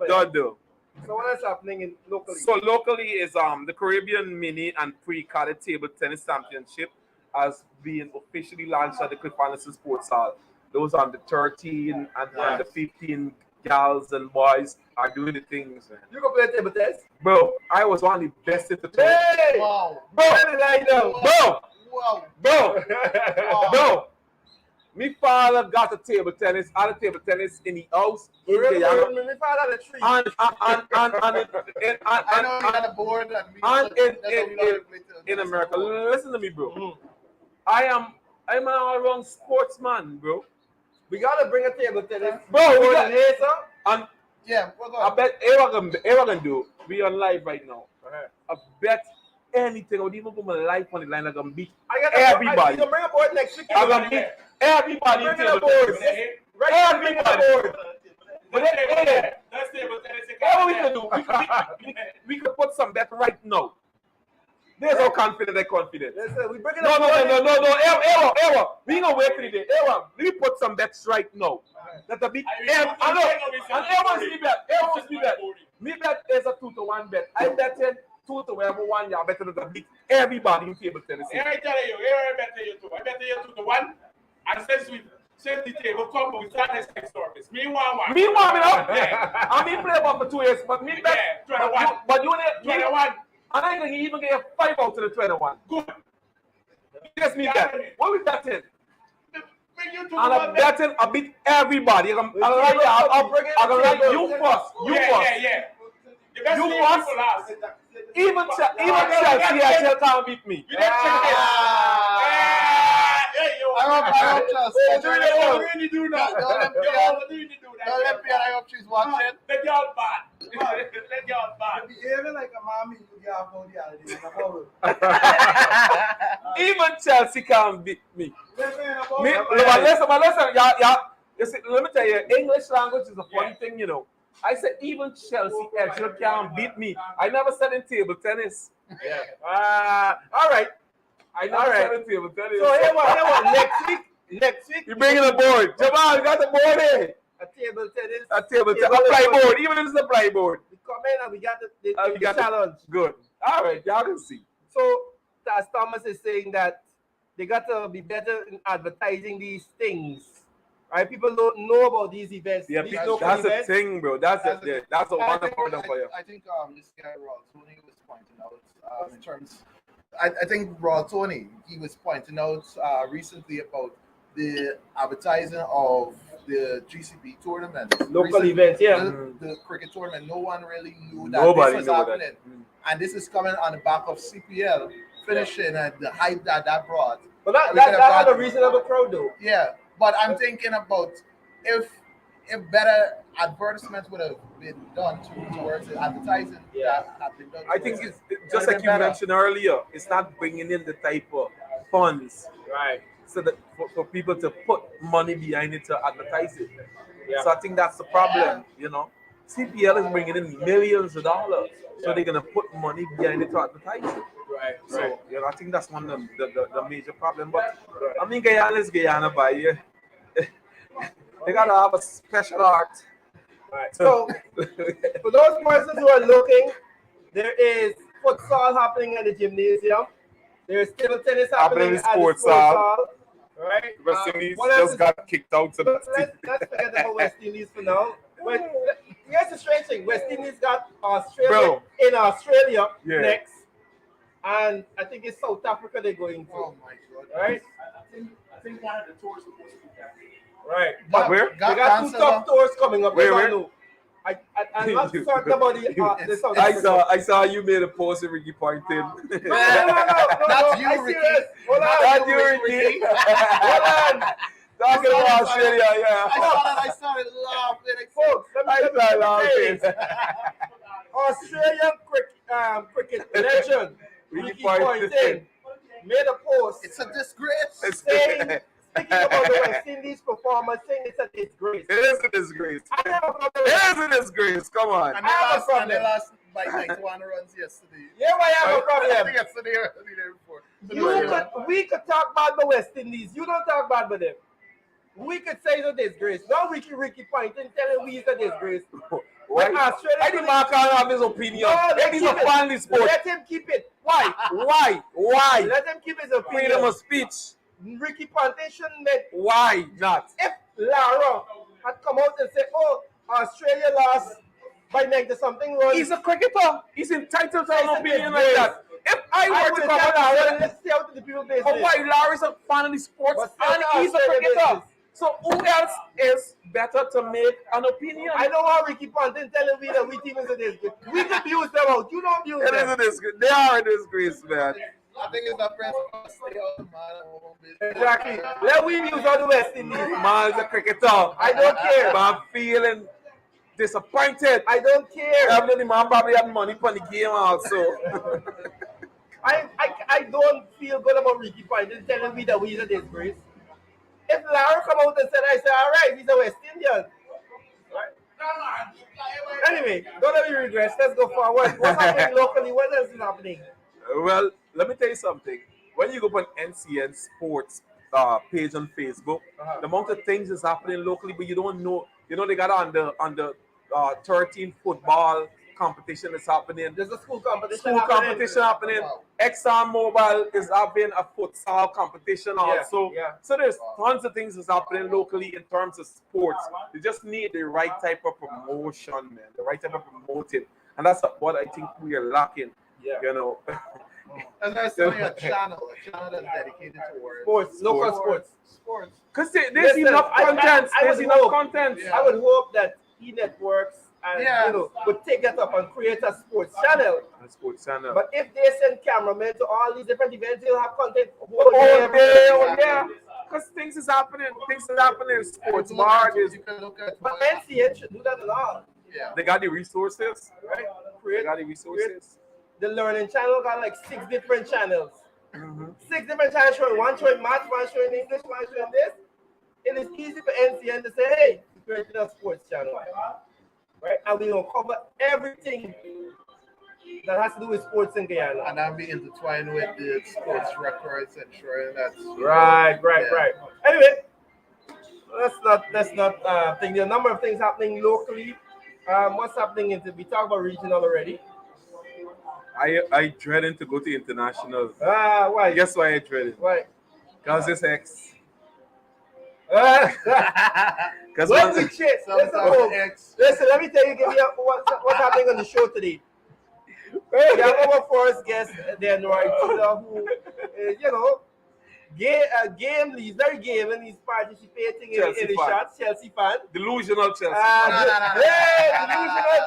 Don't do. So what is happening in locally? So locally is the Caribbean Mini and Pre-Cadet Table Tennis Championship has been officially launched at the Cliff Anderson Sports Hall. Those on the 13 and the 15 gals and boys are doing the things. Man. You can play table tennis? Bro, I was one of the best at the tour. Hey! wow. Bro! Me father got a table tennis, had a table tennis in the house in Really? Guyana. Me father had a tree. I know you got a board in America. Listen to me, bro. I'm an all-round sportsman, bro. We gotta bring a table tennis. Bro, we got here, sir. And yeah, I bet Eva can do. We on live right now. I bet anything. I would even put my life on the line. I can beat everybody. You bring a board next week. I can beat everybody. Bring a board. Everybody. But that's table tennis. What we can do? We can put some bet right now. There's no confident. Listen, we bring it No. Ewa. We gonna wait till the day. Ewa, we put some bets right now. That'll be. And Ewa's me bet. Me bet is a 2-1 bet. I bet 2 to 1. Y'all better than beat everybody in table tennis. I tell you, I bet you 2. I bet you 2 to 1. And since we set the table, come we start this next service. Me want me know. Yeah. I mean play about for 2 years, but me bet. Yeah, 21. But you need 21. And I think he even get 5 out to the 21. Good. Yes, me bet. What we betting? Bring you 2 And I'm betting I beat everybody. I'm like you first. Yeah. You first. Even Chelsea can't beat me. I hope Chelsea. Really do that. The Olympian, I hope she's watching. Let y'all bad. Behaving like a mommy, you get out the holiday. Even Chelsea can't beat me. Listen, you see, let me tell you, English language is a funny thing, you know. I said even Chelsea actually can't beat me. I never said in table tennis. Yeah. All right. I never said in table tennis. So here what? Next week. You bring in a board. Jamal, you got the board here. A table tennis. A play board. Even if it's a play board. We come in and we got the challenge. Good. All right, y'all can see. So as Thomas is saying that they got to be better in advertising these things. Right? People don't know about these events. Yeah, that's the thing, bro. That's a wonderful thing for you. I think this guy Raw Tony was pointing out in terms. I think Raw Tony he was pointing out recently about the advertising of the GCB tournament, local events, the cricket tournament. No one really knew that this was happening, and this is coming on the back of CPL finishing and the hype that brought. But that had a reasonable crowd, though. Yeah. But I'm thinking about if better advertisements would have been done towards the advertising that have been done. I think it's just like you mentioned earlier, it's not bringing in the type of funds, right? So that for people to put money behind it to advertise it. Yeah. So I think that's the problem, you know. CPL is bringing in millions of dollars, so they're gonna put money behind it to advertise it. Right. So you know, I think that's one of the major problem. But I mean, Guyana is Guyana, by you. They gotta have a special art. Right. So for those persons who are looking, there is futsal happening at the gymnasium. There is table tennis happening at the sports hall. Right. West Indies just got kicked out. So let's forget about West Indies for now. Here's the strange thing: West Indies got Australia in Australia next. And I think it's South Africa they're going to. Oh my God! Right? I think one of the tours supposed to be that. Right. But where? They got 2 top tours coming up. Where? I'm not certain about the South Africa. I saw you made a post and Ricky pointed. No. That's you, Ricky. Hold on. That's you, Ricky. Hold on. Talking about Australia, I started laughing. Folks, I started laughing. Australian cricket legend Ricky Ponting made a post. It's a disgrace. Saying, speaking about the West Indies performance, saying it's a disgrace. It is a disgrace. I have a problem with It that. is a disgrace. Come on. And I have a they problem. lost by 91 runs yesterday. Yeah, I have a I problem. think yesterday or the day before. We could talk about the West Indies. You don't talk about them. We could say it's a disgrace. Not Ricky Ponting telling we it's a disgrace. Why? Australia I think Mark can't have his opinion. No, If he's a fan of the sport. Let him keep it. Why? Why? Let him keep his opinion. Freedom of speech. Ricky Ponting shouldn't make. Why not? If Lara had come out and said, "Oh, Australia lost by 90-something runs," He's a cricketer. He's entitled to It's an a opinion like disgrace. that. If I I were would to tell come out Lara, and let's see how the people business. oh, why Larry's a fan of the sports But and still he's a Australia cricketer. business. So who else is better to make an opinion? I know how Ricky Ponting telling me that we team is a disgrace. We could abuse them out. You don't abuse It is them. a disgrace. They are a disgrace, man. I think it's the press stay out of man. Exactly. Let we abuse all the West Indies. Man's a cricketer. I don't care. But I'm feeling disappointed. I don't care. Definitely, man probably had money for the game also. I don't feel good about Ricky Ponting telling me that he's a disgrace. If Lara come out and said, I say, all right, he's a West Indian. Right? Anyway, don't let me regress. Let's go forward. What's happening locally? What else is happening? Well, let me tell you something. When you go on NCN Sports page on Facebook, the amount of things is happening locally, but you don't know. You know, they got on the 13 football competition is happening. There's a school competition happening. Exxon Mobil is having a futsal competition also. Yeah. So there's tons of things that's happening locally in terms of sports. You just need the right type of promotion, man. The right type of promoting. And that's what I think we are lacking. Yeah. You know. And there's only a channel that's dedicated towards local sports. Because there's Listen, enough content. There's enough content. I would hope that E-Networks and would take that up and create a sports channel. But if they send cameramen to all these different events, they'll have content yeah. Because things is happening. Sports markets. But NCN should do that a lot. Yeah. They got the resources. Right? They got the resources. The learning channel got like 6 different channels. 6 different channels showing one showing math, one showing English, one showing this. It is easy for NCN to say, hey, we're creating a sports channel. Right? And we will cover everything that has to do with sports in Guyana. And I'll be intertwined with the sports records, ensuring that's right. Anyway, that's not thing. There are a number of things happening locally. What's happening we talked about regional already. I dreading to go to international. Why? Guess why I dreading? Why? Because it's X. Because when we check, listen, let me tell you, what's happening on the show today. We have our first guest, then right, who he's very game and he's participating in the shots, Chelsea fan. Delusional Chelsea. Delusional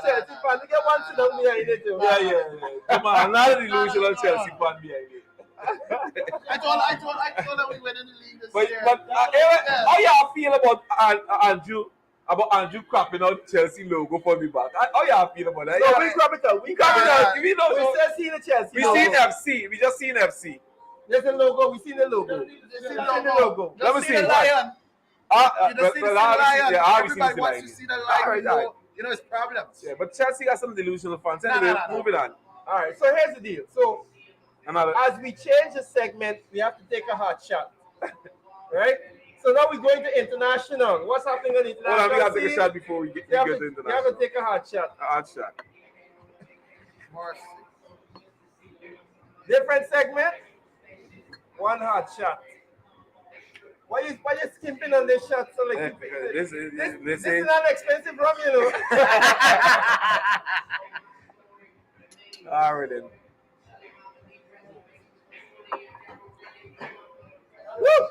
Chelsea fan. We get one sit down behind it too. Yeah. Come on, another delusional Chelsea fan behind it. I told them we went in the league this year. But how y'all feel about Andrew? About Andrew cropping out Chelsea logo for me back. How y'all feel about that? No, we crop it out. We still see the Chelsea. We seen FC. We just seen FC. There's the logo. We seen the logo. Let me see. The lion. You just see the lion. Everybody wants to see the lion. You know his problems. Yeah, but Chelsea got some delusional fans. Anyway, moving on. All right. So here's the deal. So as we change the segment, we have to take a hot shot. Right? So now we're going to international. What's happening on international? Hold on, we got to take a shot before we get to international. We have to take a hot shot. A hot shot. Different segment. One hot shot. Why you skimping on this shot? So like this is not expensive rum, you know. All right then. Woo!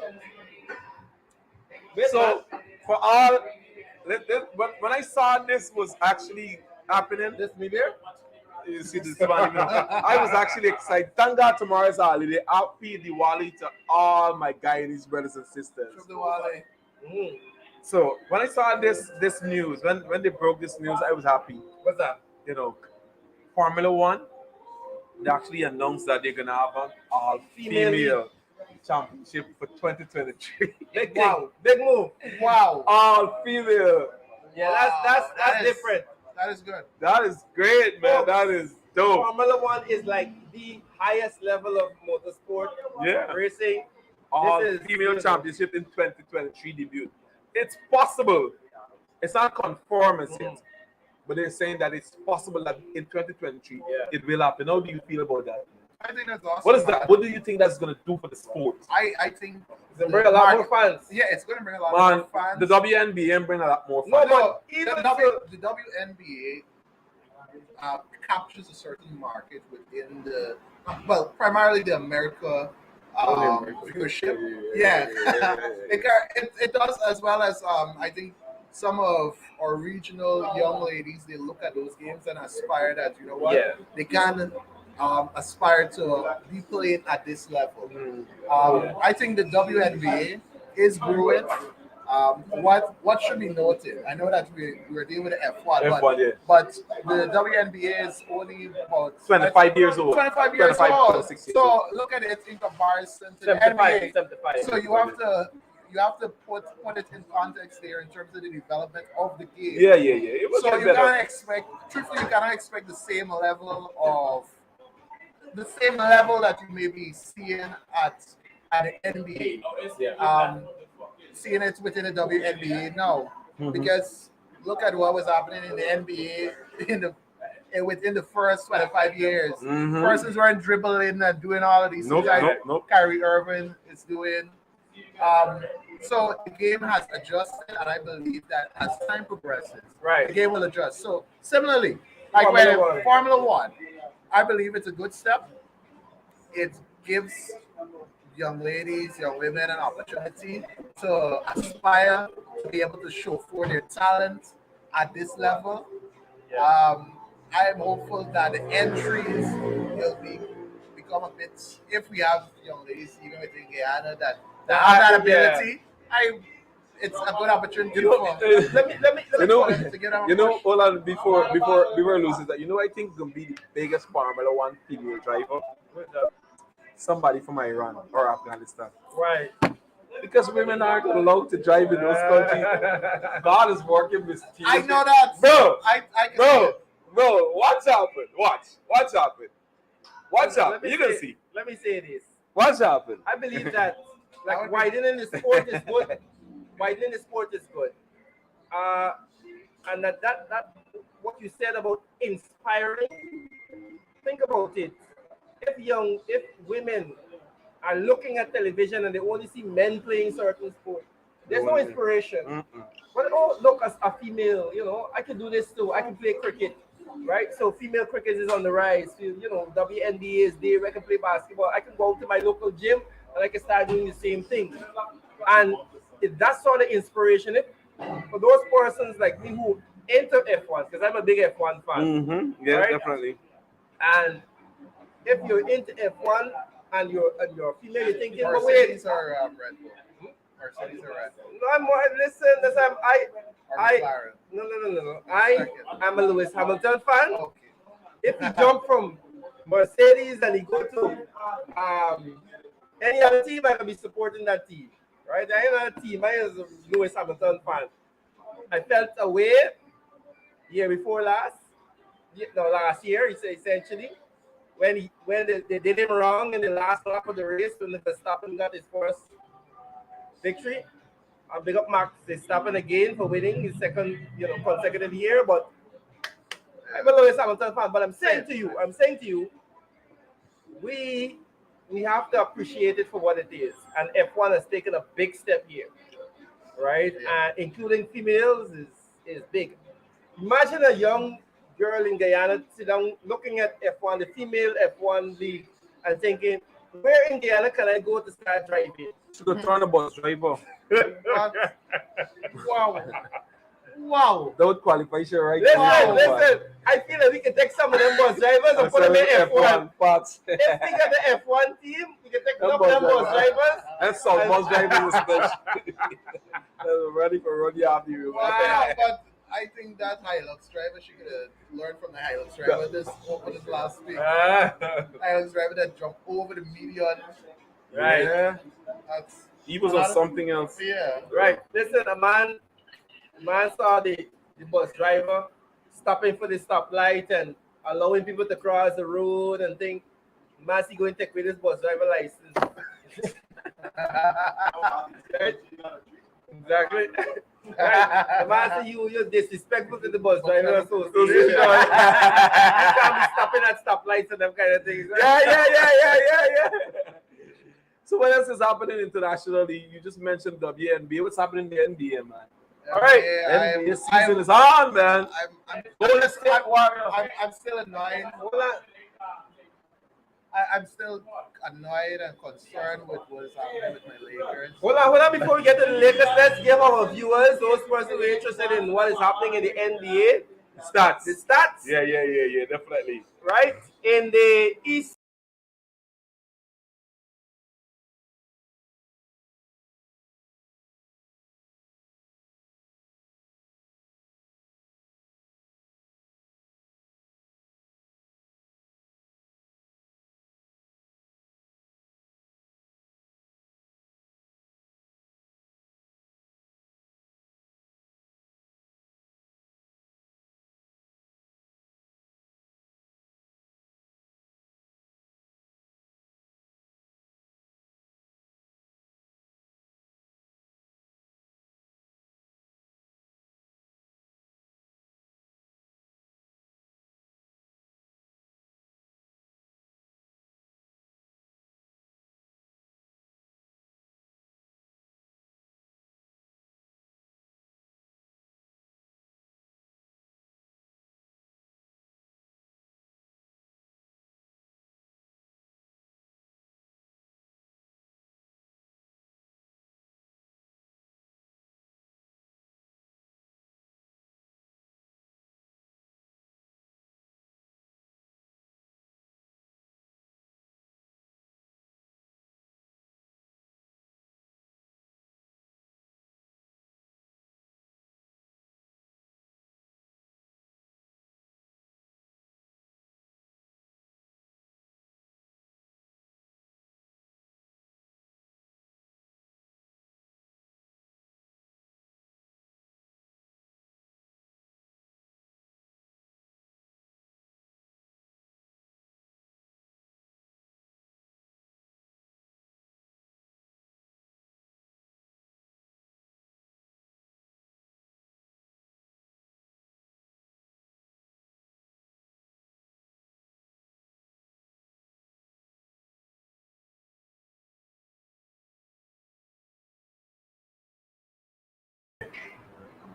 So for all, when I saw this was actually happening, this me there. You see this one, I was actually excited. Thank God tomorrow is holiday. Happy Diwali to all my Guyanese brothers and sisters. So when I saw this news, when they broke this news, I was happy. What's that? Formula One they actually announced that they're gonna have an Female all-female championship for 2023. Big Wow. thing. Big move. Wow. All-female. Yeah, Wow. that's That is- different. That is good. That is great, man. Oh. That is dope. Formula One is like the highest level of motorsport Yeah. racing. All-female beautiful. championship in 2023 debut. It's possible. It's not confirmed as yet, but they're saying that it's possible that in 2023 it will happen. How do you feel about that? I think that's awesome. What is that? man. What do you think that's gonna do for the sport? I think It's gonna bring a lot more fans. Yeah, it's going to bring a lot Man, more fans. the WNBA bring a lot more No, fans. but the, even the WNBA captures a certain market within the, well, primarily the America viewership. Yeah, it does, as well as I think some of our regional young ladies, they look at those games and aspire that, you know what, Yeah. they can aspire to be playing at this level. I think the WNBA is growing. What should be noted? I know that we're dealing with the F1, F1, yeah. but the WNBA is only about 25 years old. 25 years 25, old. 26 years So look at it in comparison to the 75, NBA. 75. So you have to put it in context there in terms of the development of the game. Yeah. It was So getting you better. cannot expect, truthfully, you cannot expect the same level that you may be seeing at the NBA. Seeing it within the WNBA now, because look at what was happening in the NBA within the first 25 years. Persons weren't dribbling and doing all of these things like Kyrie Irving is doing. So the game has adjusted, and I believe that as time progresses, the game will adjust. So similarly, like Formula One, I believe it's a good step. It gives young ladies, young women an opportunity to aspire to be able to show for their talent at this level. I am hopeful that the entries will become a bit, if we have young ladies even within Guyana that have that ability. It's a good opportunity for to get on. Hold on, before loses that, I think gonna be the biggest Formula One female driver. Somebody from Iran or Afghanistan. Right. Because women aren't allowed to drive in those countries. God is working mysteriously. I know that. Bro, I can see it. bro, what's happened? What's happened? What's happened? You're going to see. Let me say this. What's happened? I believe that like widening the sport is good. Widening the sport is good. And that what you said about inspiring, think about it. If women are looking at television and they only see men playing certain sports, there's no inspiration. But look, as a female, I can do this too. I can play cricket, right? So female cricket is on the rise. WNBA is there. I can play basketball. I can go to my local gym and I can start doing the same thing. And that's sort of inspiration. For those persons like me who enter F1, because I'm a big F1 fan. Yeah, right? definitely. And if you're into F1 and you're female, you're thinking, but wait. Mercedes or Red Bull? Mercedes or Red Bull? No, I'm more. Listen. No. I'm a Lewis Hamilton fan. Okay. If he jump from Mercedes and he go to any other team, I'm gonna be supporting that team. Right? I ain't on a team. I am a Lewis Hamilton fan. I felt away year before last. Last year, essentially. When they did him wrong in the last lap of the race when Verstappen got his first victory. I'll big up Max Verstappen again for winning his second consecutive year. But I'm a Lewis Hamilton fan. But I'm saying to you, we have to appreciate it for what it is. And F1 has taken a big step here, right? Yeah. Including females is big. Imagine a young girl in Guyana sit down looking at F1, the female F1 league, and thinking, where in Guyana can I go to start driving? To the turnabout driver. Wow. That would qualify you right Listen. I feel like we can take some of them bus drivers and put them in F1. Parts. If we get the F1 team, we can take some of them bus drivers. And some bus drivers especially. Ready for running after you. But I think that Hilux driver, she could have learned from the Hilux driver this last week. Hilux driver that jumped over the median. Right. Yeah. He was on something else. Yeah. Right. Listen, a man saw the bus driver stopping for the stoplight and allowing people to cross the road and think, Massey going to take with his bus driver license. Right? Exactly. Right. The man said you're disrespectful to the bus driver association. You can't be stopping at stoplights and them kind of things. Right? Yeah. So what else is happening internationally? You just mentioned WNBA. What's happening in the NBA, man? All right. NBA season is on, man. I'm still annoyed. I'm still annoyed and concerned with what is happening with my Lakers. Hold on. Before we get to the Lakers, let's give our viewers, those persons who are interested in what is happening in the NBA, Stats. the stats. Yeah, definitely. Right? In the East.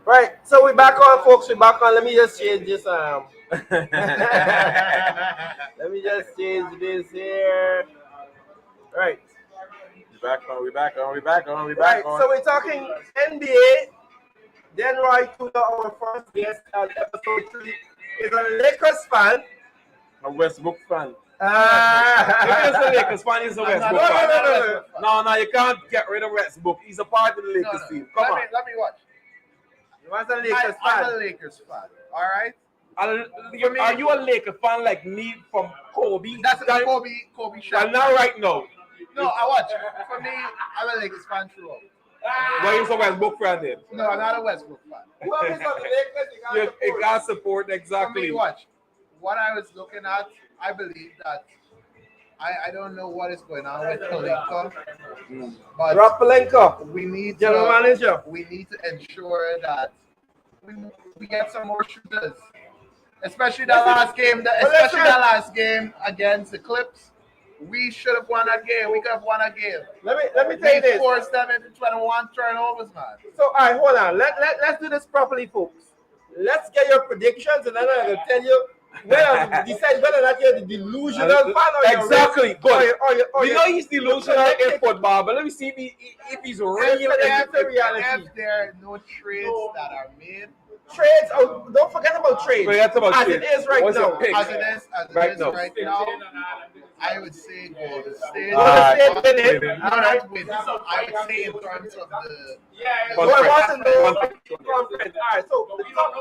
Right. So we're back on, folks. We're back on. Let me just change this. Let me just change this here. Right. We're back on. Right. So we're talking NBA. Dan Roy Tudor, our first guest on episode 3, is a Lakers fan. A Westbrook fan. No, If he's a Lakers fan, he's a Westbrook fan. No, you can't get rid of Westbrook. He's a part of the Lakers team. Come on. Let me watch. I'm a Lakers I'm fan. a Lakers fan. All right. Are you a Lakers fan like me from Kobe? That's a Kobe shot. Well, not right now. No, I watch. For me, I'm a Lakers fan throughout. Why you a Westbrook fan then? No, I'm not a Westbrook fan. Whoever's on the Lakers, You got support For me, exactly. watch. What I was looking at, I believe that I don't know what is going on with Pelinka, but Rob Pelinka, we need general manager. We need to ensure that we get some more shooters, especially that last game. Especially that last game against the Clips. We should have won that game. We could have won that game. Let me tell you this. We forced them into 21 turnovers, man. So, all right, hold on. Let's do this properly, folks. Let's get your predictions, and then I'm going to tell you decide whether or not you're the delusional fan or exactly. Good. We know he's delusional in football, but let me see if he's real. If there are no trades that are made. Trades, don't forget about trades. Forget about as trades. it is right What's now. your pick? As it is Right now. I would say Golden State. Golden State win it. All right, win. I would say in terms of the So I want to know conference. All right, so the top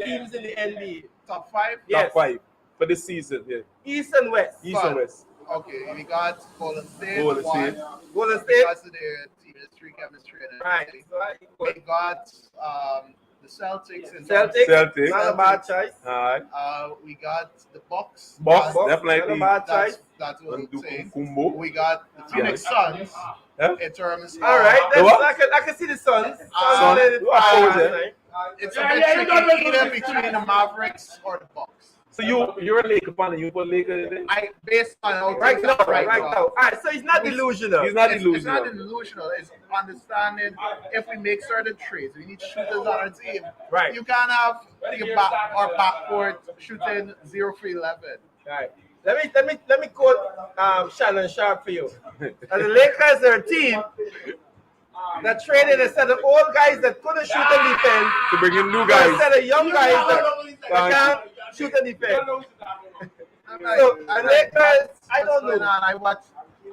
teams in the NBA. Top 5? Yes. Top 5 for this season. Yeah. East and West. East and West. Okay, we got Golden State. Golden State. Golden State. Because of their team history, chemistry, and Right. everything. So We got the Celtics. Celtics. Not a bad choice. All right. We got the Bucks. Bucks, Not a definitely. bad choice. That's what I'm saying. Kumbo. We got the Phoenix Suns. Yeah. In terms of, All right. The what? I can see the Suns. Suns. It's a bit tricky either between the Mavericks or the Bucks. So you're a Laker fan and you put Laker in there? Based on how Right things now. are Right now. All right. So he's not delusional. He's not It's delusional. not delusional. It's understanding if we make certain trades, we need shooters on our team. Right. You can't have your backcourt shooting 0 for 11. Right. Let me quote Shannon Sharp for you. And the Lakers are a team that traded a set of old guys that couldn't shoot and defend To bring in new to a guys. set of young guys that can't shoot and defend. I'm like, So the Lakers, I don't what's going know. on?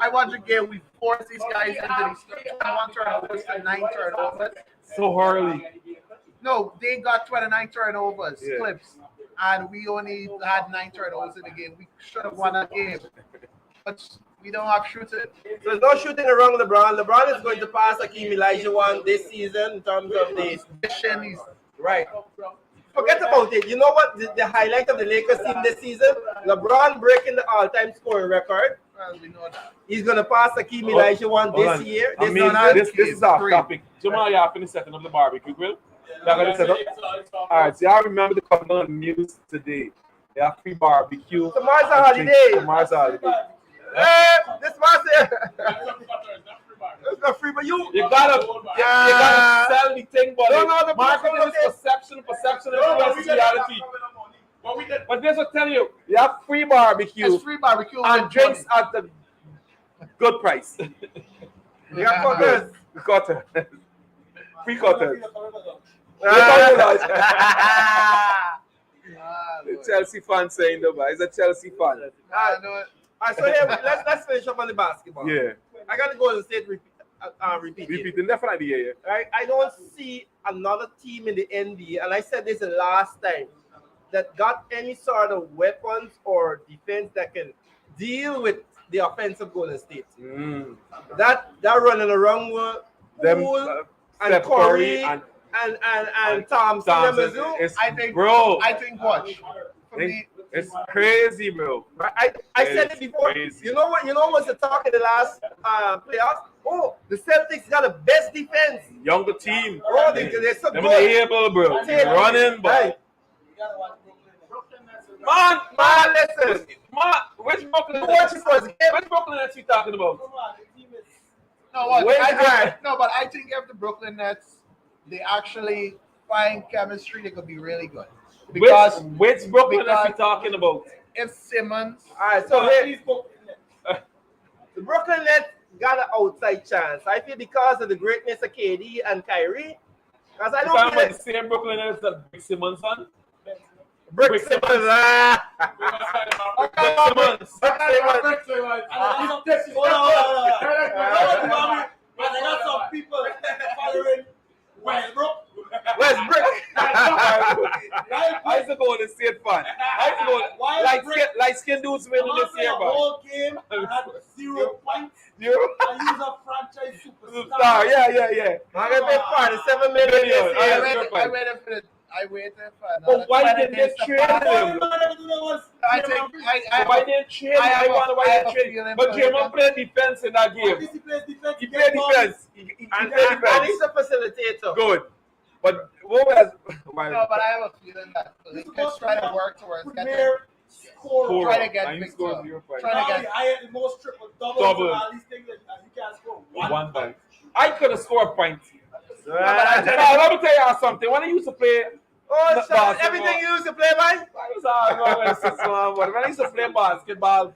I watch a game. We force these guys into these 21 turnovers to 9 turnovers. So early. No, they got 29 turnovers, Yeah. clips, and we only had 9 turnovers in the game. We should have won that game, but we don't have shooting. So there's no shooting around LeBron. LeBron is going to pass Hakeem Olajuwon this season in terms of the Mission is right. Forget about it. You know what? The highlight of the Lakers team this season? LeBron breaking the all-time scoring record. well, we know that. He's going to pass Hakeem Olajuwon Hold this on. year. I This mean, season. this is our Three. topic. Jamal, you have finished setting up the barbecue grill. Y'all got it set up? All right, so y'all remember the couple of news today. They have free barbecue. Tomorrow's a holiday. Tomorrow's a holiday. This man said it's not free, but you You gotta sell the thing, but No, the marketing is perception influences reality. But this will tell you, you have free barbecue It's free barbecue and with drinks money. at the good price. You got cutters. Cutter. Free cutters. The Chelsea fan saying though, but he's a Chelsea fan. I know it. All right, so here, let's finish up on the basketball. Yeah. I got to go and say it repeat. Repeating definitely, yeah. Right? I don't see another team in the NBA, and I said this the last time, that got any sort of weapons or defense that can deal with the offensive Golden State. That running around with Them, Poole and Steph Curry and and Thompson and Mizzou. it's, I think, bro, watch. For me, it's crazy, bro. I said it before. Crazy. You know what was the talk in the last playoffs? Oh, the Celtics got the best defense. Younger team. Oh, they're so Them good. able, bro. Taylor. Running, but man, Listen. man, where's Brooklyn? Watch it first. Where's Brooklyn that you talking about? no, what, Wait, but I think if the Brooklyn Nets they actually find chemistry, they could be really good. Because Which Brooklyn that you talking about? if Simmons, All right, so here, the Brooklyn Nets got an outside chance. I feel because of the greatness of KD and Kyrie. Because I You don't talking feel about the same Brooklyn Nets that Big Simmons on? Brick Simmons. Westbrook. I used to go to the state fan. I used to go light skin dudes winning this year, but whole game and had 0 points. you And he was a franchise superstar. star, yeah. I'm going to pay $47 million this year. I waited for But why didn't they trade him? I think Why didn't trade him? I wonder why they trade him. But Draymond played defense in that game. He plays defense. He played defense. He And played defense. he's a facilitator. Good. But what was no, but I have a feeling that the Lakers try to work towards getting Premier scorer. try to get and he Victor. scores 0 points. Try to get I had the most triple doubles Double. and all these things that you can't score. One point. I could have scored a point. Right. Let me tell you something. When I used to play, Oh, Not so basketball. everything you used to play, man? I was all over 6 months. When I used to play basketball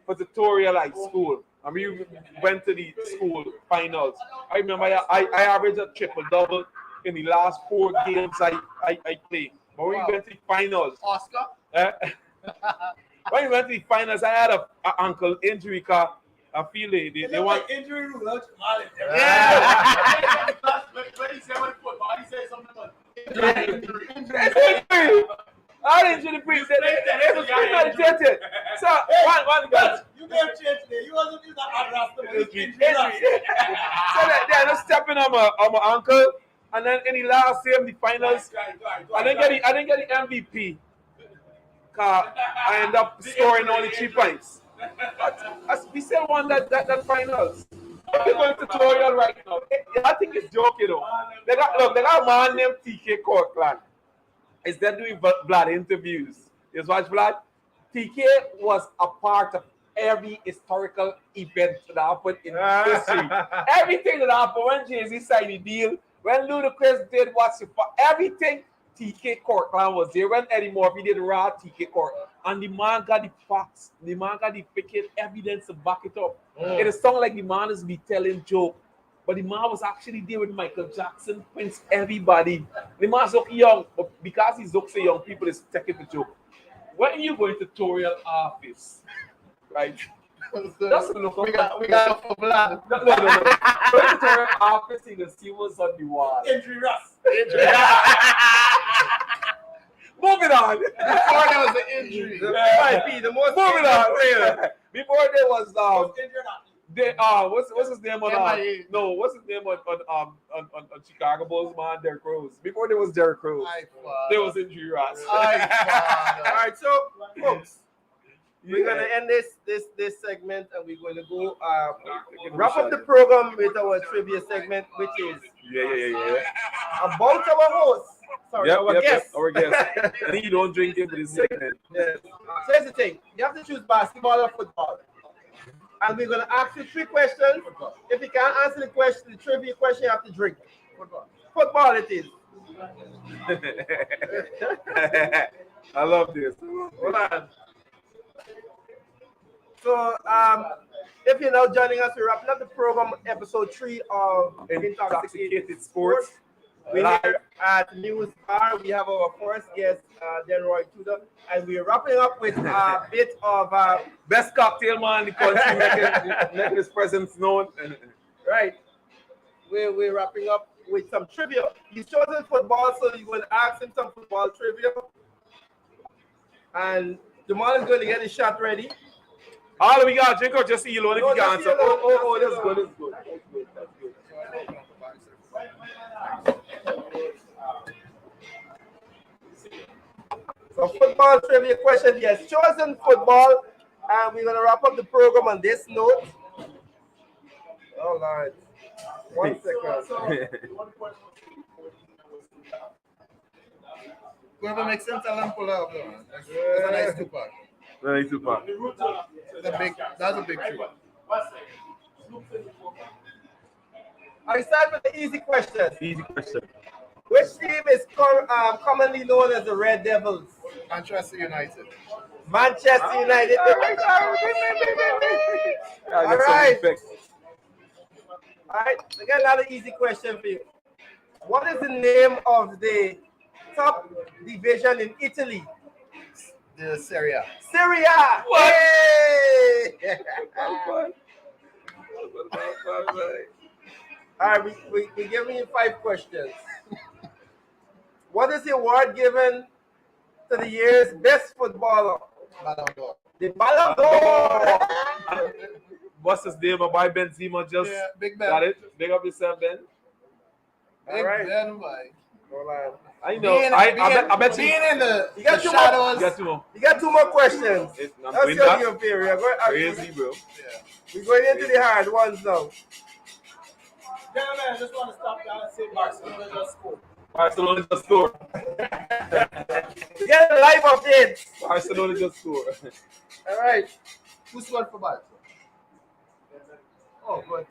for tutorial like school, and we went to the school finals. I remember I averaged a triple double in the last 4 games I played. But when we went to the finals, Oscar. when we went to the finals, I had a ankle injury because I feel they want. injury rule. Yeah. When he said what he put, he said something about It's injury. injury. So they're just stepping on my ankle, and then in the last game, the finals, I didn't get the MVP. Cause I end up scoring only 3 points. But as we still won that finals. We're going to tutorial right now. I think it's joking though. They got a man named TK Corkland. Is there doing blood interviews? You watch blood? TK was a part of every historical event that happened in history. Everything that happened when Jay-Z signed the deal, when Ludacris did what's everything, TK Corkland was there. When Eddie Murphy did raw, TK Corkland. And the man got the facts. The man got the freaking evidence to back it up. It is sound like the man is be telling joke. But the man was actually there with Michael Jackson, Prince, everybody. The man's look young, but because he's look so young, people is taking the joke. When you go into tutorial office, right? That's look we got for blood. No. Go into tutorial office, you can see what's on the wall. Injury rust. Moving on. Before there was an injury. The most Moving on. Before there was what's his name on what's his name on Chicago Bulls man, Derrick Rose. Before there was Derrick Rose, there was injury rust. All right, so folks, we're gonna end this segment, and we're going to go wrap up the program with our trivia segment, which is about our host. Sorry, our guest. Our guest. And you don't drink into this segment. Yes. So here's the thing: you have to choose basketball or football. And we're gonna ask you 3 questions. If you can't answer the trivia question, you have to drink. Football it is. I love this. Hold on. So if you're now joining us, we're wrapping up the program, episode 3 of Intoxicated Sports. We're here at News Bar. We have our first guest, Roy Tudor, and we're wrapping up with a bit of best cocktail man in the country, making his presence known. Right. We're wrapping up with some trivia. He's chosen football, so you're going to ask him some football trivia. And Jamal is going to get his shot ready. All we got, drink or just eat alone if you can answer. Oh, that's good. That's good. That's good. So football trivia question. He has chosen football, and we're going to wrap up the program on this note. Oh, Lord. 1 second. Whoever makes sense, tell them pull up. That's a nice 2-pack. Nice 2-pack. That's a big tree. I start with the easy question. Easy question. Which team is commonly known as the Red Devils? Manchester United. Manchester United. All right. All right. I got another easy question for you. What is the name of the top division in Italy? The Serie A. Serie A. What? Hey! All right, we're giving you 5 questions. What is the award given to the year's best footballer? Ballon d'Or. The Ballon d'Or. What's his name? By Benzema just Big Ben. got it. Big up yourself, Ben. Big Ben, boy. Hold on. I know. I bet you. Being in the got two shadows. You got 2 more. 2 more questions. That's your period. Crazy, bro. We're going into the hard ones now. Gentlemen, I just want to stop down and say Barcelona just scored. Barcelona just scored. Get a live update. Barcelona just scored. All right. Who scored for Barca? Oh, good.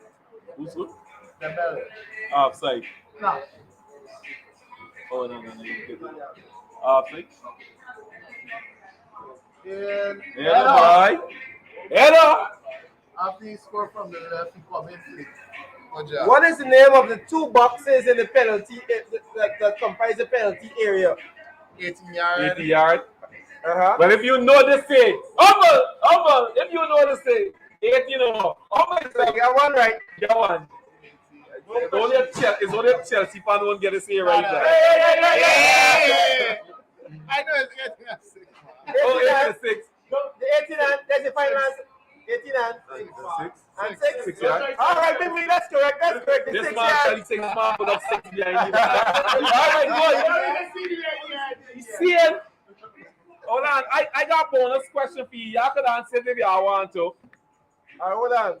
Who's good? Dembele. Offside. No. Oh, no. You get it. Offside. Yeah. Header. After he scored from the left, he come in flick. What is the name of the 2 boxes in the penalty that comprise the penalty area? 18 yard. 80 yard. Uh-huh. Well, if you know the thing, humble. If you know the thing, 18 or humble. So you got one right. Get one. It's only a Chelsea fan won't get a say right there. Hey. I know it's getting a 6. Oh, 86. The 89, that's the final answer. 89. And 6. And 6. 6 yard. All man put up 6 behind you. All right, good. See it? Hold on. I got a bonus question for you. Y'all could answer it if y'all want to. All right, hold on.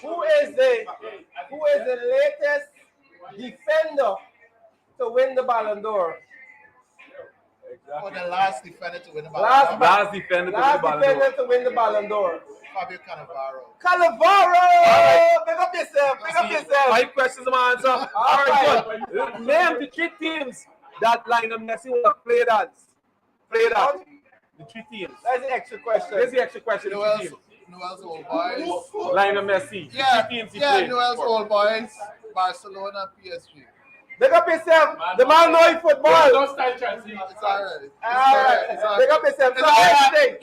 Who is the latest defender to win the Ballon d'Or? Or the last defender to win the Ballon d'Or. Last defender to win the Ballon d'Or. Fabio Cannavaro. Cannavaro! Pick up yourself. Pick up yourself. 5 questions of my answer. All right, good. Name the 3 teams that Lionel Messi will have played at. The 3 teams. That's the extra question. There's the extra question. Noel's old boys. Lionel Messi. Yeah, 3 teams he yeah, played. Noel's old boys. Barcelona, PSG. Pick up yourself. The man knowing football. Don't start chanting. It's alright. All right. Pick up yourself. Drink.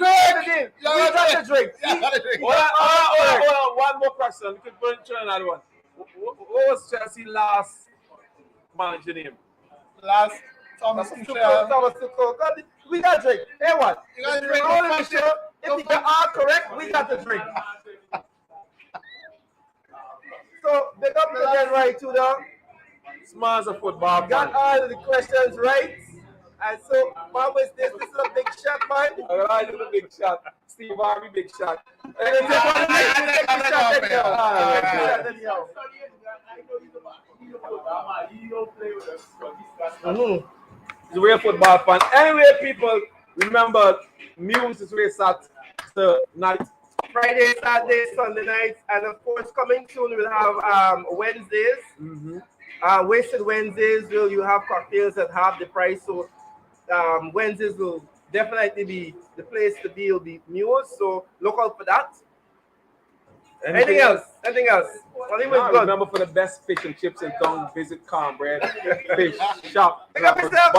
We got the drink. Hold on. One more question. We could put another one. What was Chelsea last manager name? Last Thomas Tuchel. Thomas Tuchel. We got drink. Hey, what? You got drink. If you get all correct, we got the drink. So, pick up the get right to the. Smiles of football. Got all of the questions right. And so, what was this? This is a big shot, man. All right, this is a big shot. Steve Harvey, big shot. He's a real football fan. Anyway, people, remember, Muse is where it's tonight. Friday, Saturday, Sunday nights, and of course, coming soon, we'll have Wednesdays. Wasted Wednesdays, you have cocktails at half the price. So Wednesdays will definitely be the place to be. Will be Muse. So look out for that. Anything else? Remember, for the best fish and chips in town, visit Cornbread Fish Shop. Pick up yourself.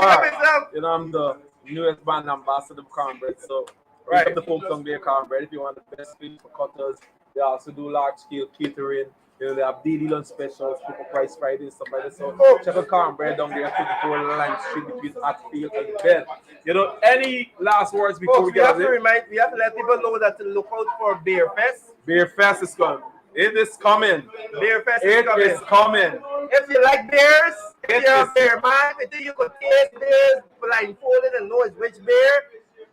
You know, I'm the newest brand ambassador of Cornbread. So pick up the folks on there, Cornbread. If you want the best fish for cutters, they also do large scale catering. You know, they have daily lunch specials, super price Fridays, stuff like that. So check out Cornbread down there, 54 Line Street between Hatfield and Bell. You know, any last words before we get out there? We have to let people know that to look out for Beer Fest. Beer Fest is coming. It is coming. Beer Fest is coming. If you like beers, if you're a beer man, I think you could taste beers blindfolded and know which beer.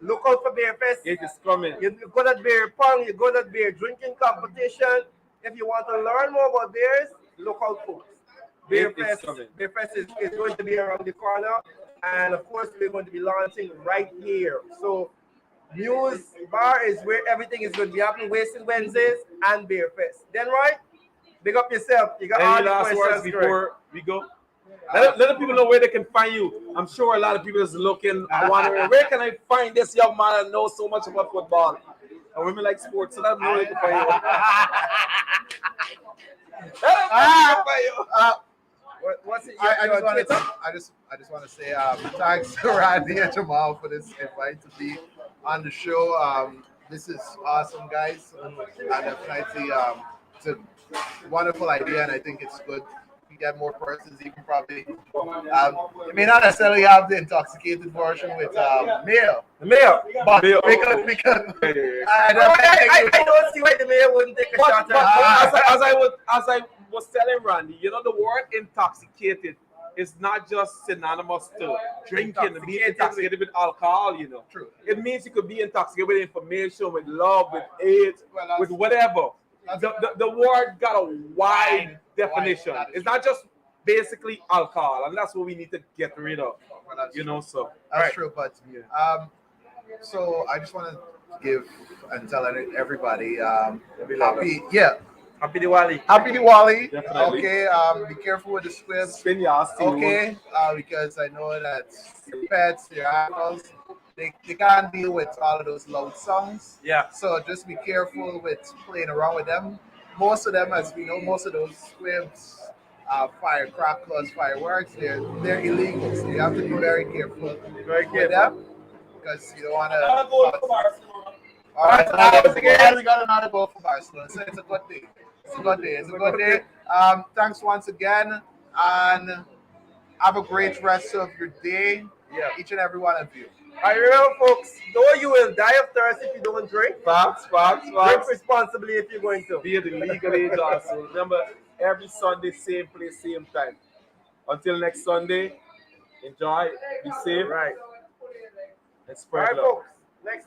Look out for Beer Fest. It is coming. You go to beer pong, you go to beer drinking competition. If you want to learn more about beers, look out for Beer Fest. Beer Fest is going to be around the corner. And of course, we're going to be launching right here. So Muse Bar is where everything is going to be happening. Wasted Wednesdays and Beer Fest. Then, right? Big up yourself. You got all the last words questions before we go? Let the people know where they can find you. I'm sure a lot of people is looking and wondering, where can I find this young man that knows so much about football? And women like sports, so let them know where they can find you. What's it? I just want to say thanks to Randy and Jamal for this invite to be on the show. This is awesome, guys, and definitely it's a wonderful idea, and I think it's good. We get more persons, even probably. You may not necessarily have the intoxicated version with male. The mayor. But because I don't see why the mayor wouldn't take a shot at as I was telling Randy, you know, the word intoxicated is not just synonymous to drinking and being intoxicated with alcohol, you know. True. It means you could be intoxicated with information, with love, with AIDS, with whatever. The word got a wide definition. It's not just basically alcohol, and that's what we need to get rid of. You know, so that's true. But so I just want to give and tell everybody Happy Diwali. Happy Diwali. Definitely. Okay, be careful with the squibs. spin your ass. Okay, because I know that your pets, your animals, they can't deal with all of those loud songs. Yeah. So just be careful with playing around with them. Most of them, as we know, most of those squibs, firecrackers, fireworks, they're illegal. So you have to be very careful. With them, because you don't want to. All right, we got another goal for Barcelona. So it's a good day. It's a good day. Thanks once again, and have a great rest of your day. Yeah. Each and every one of you. I remember, folks, though you will die of thirst if you don't drink, Facts. drink responsibly if you're going to. Be at the legal age also. Remember, every Sunday, same place, same time. Until next Sunday, enjoy, be safe, Right. and All spread right, love. folks. Next.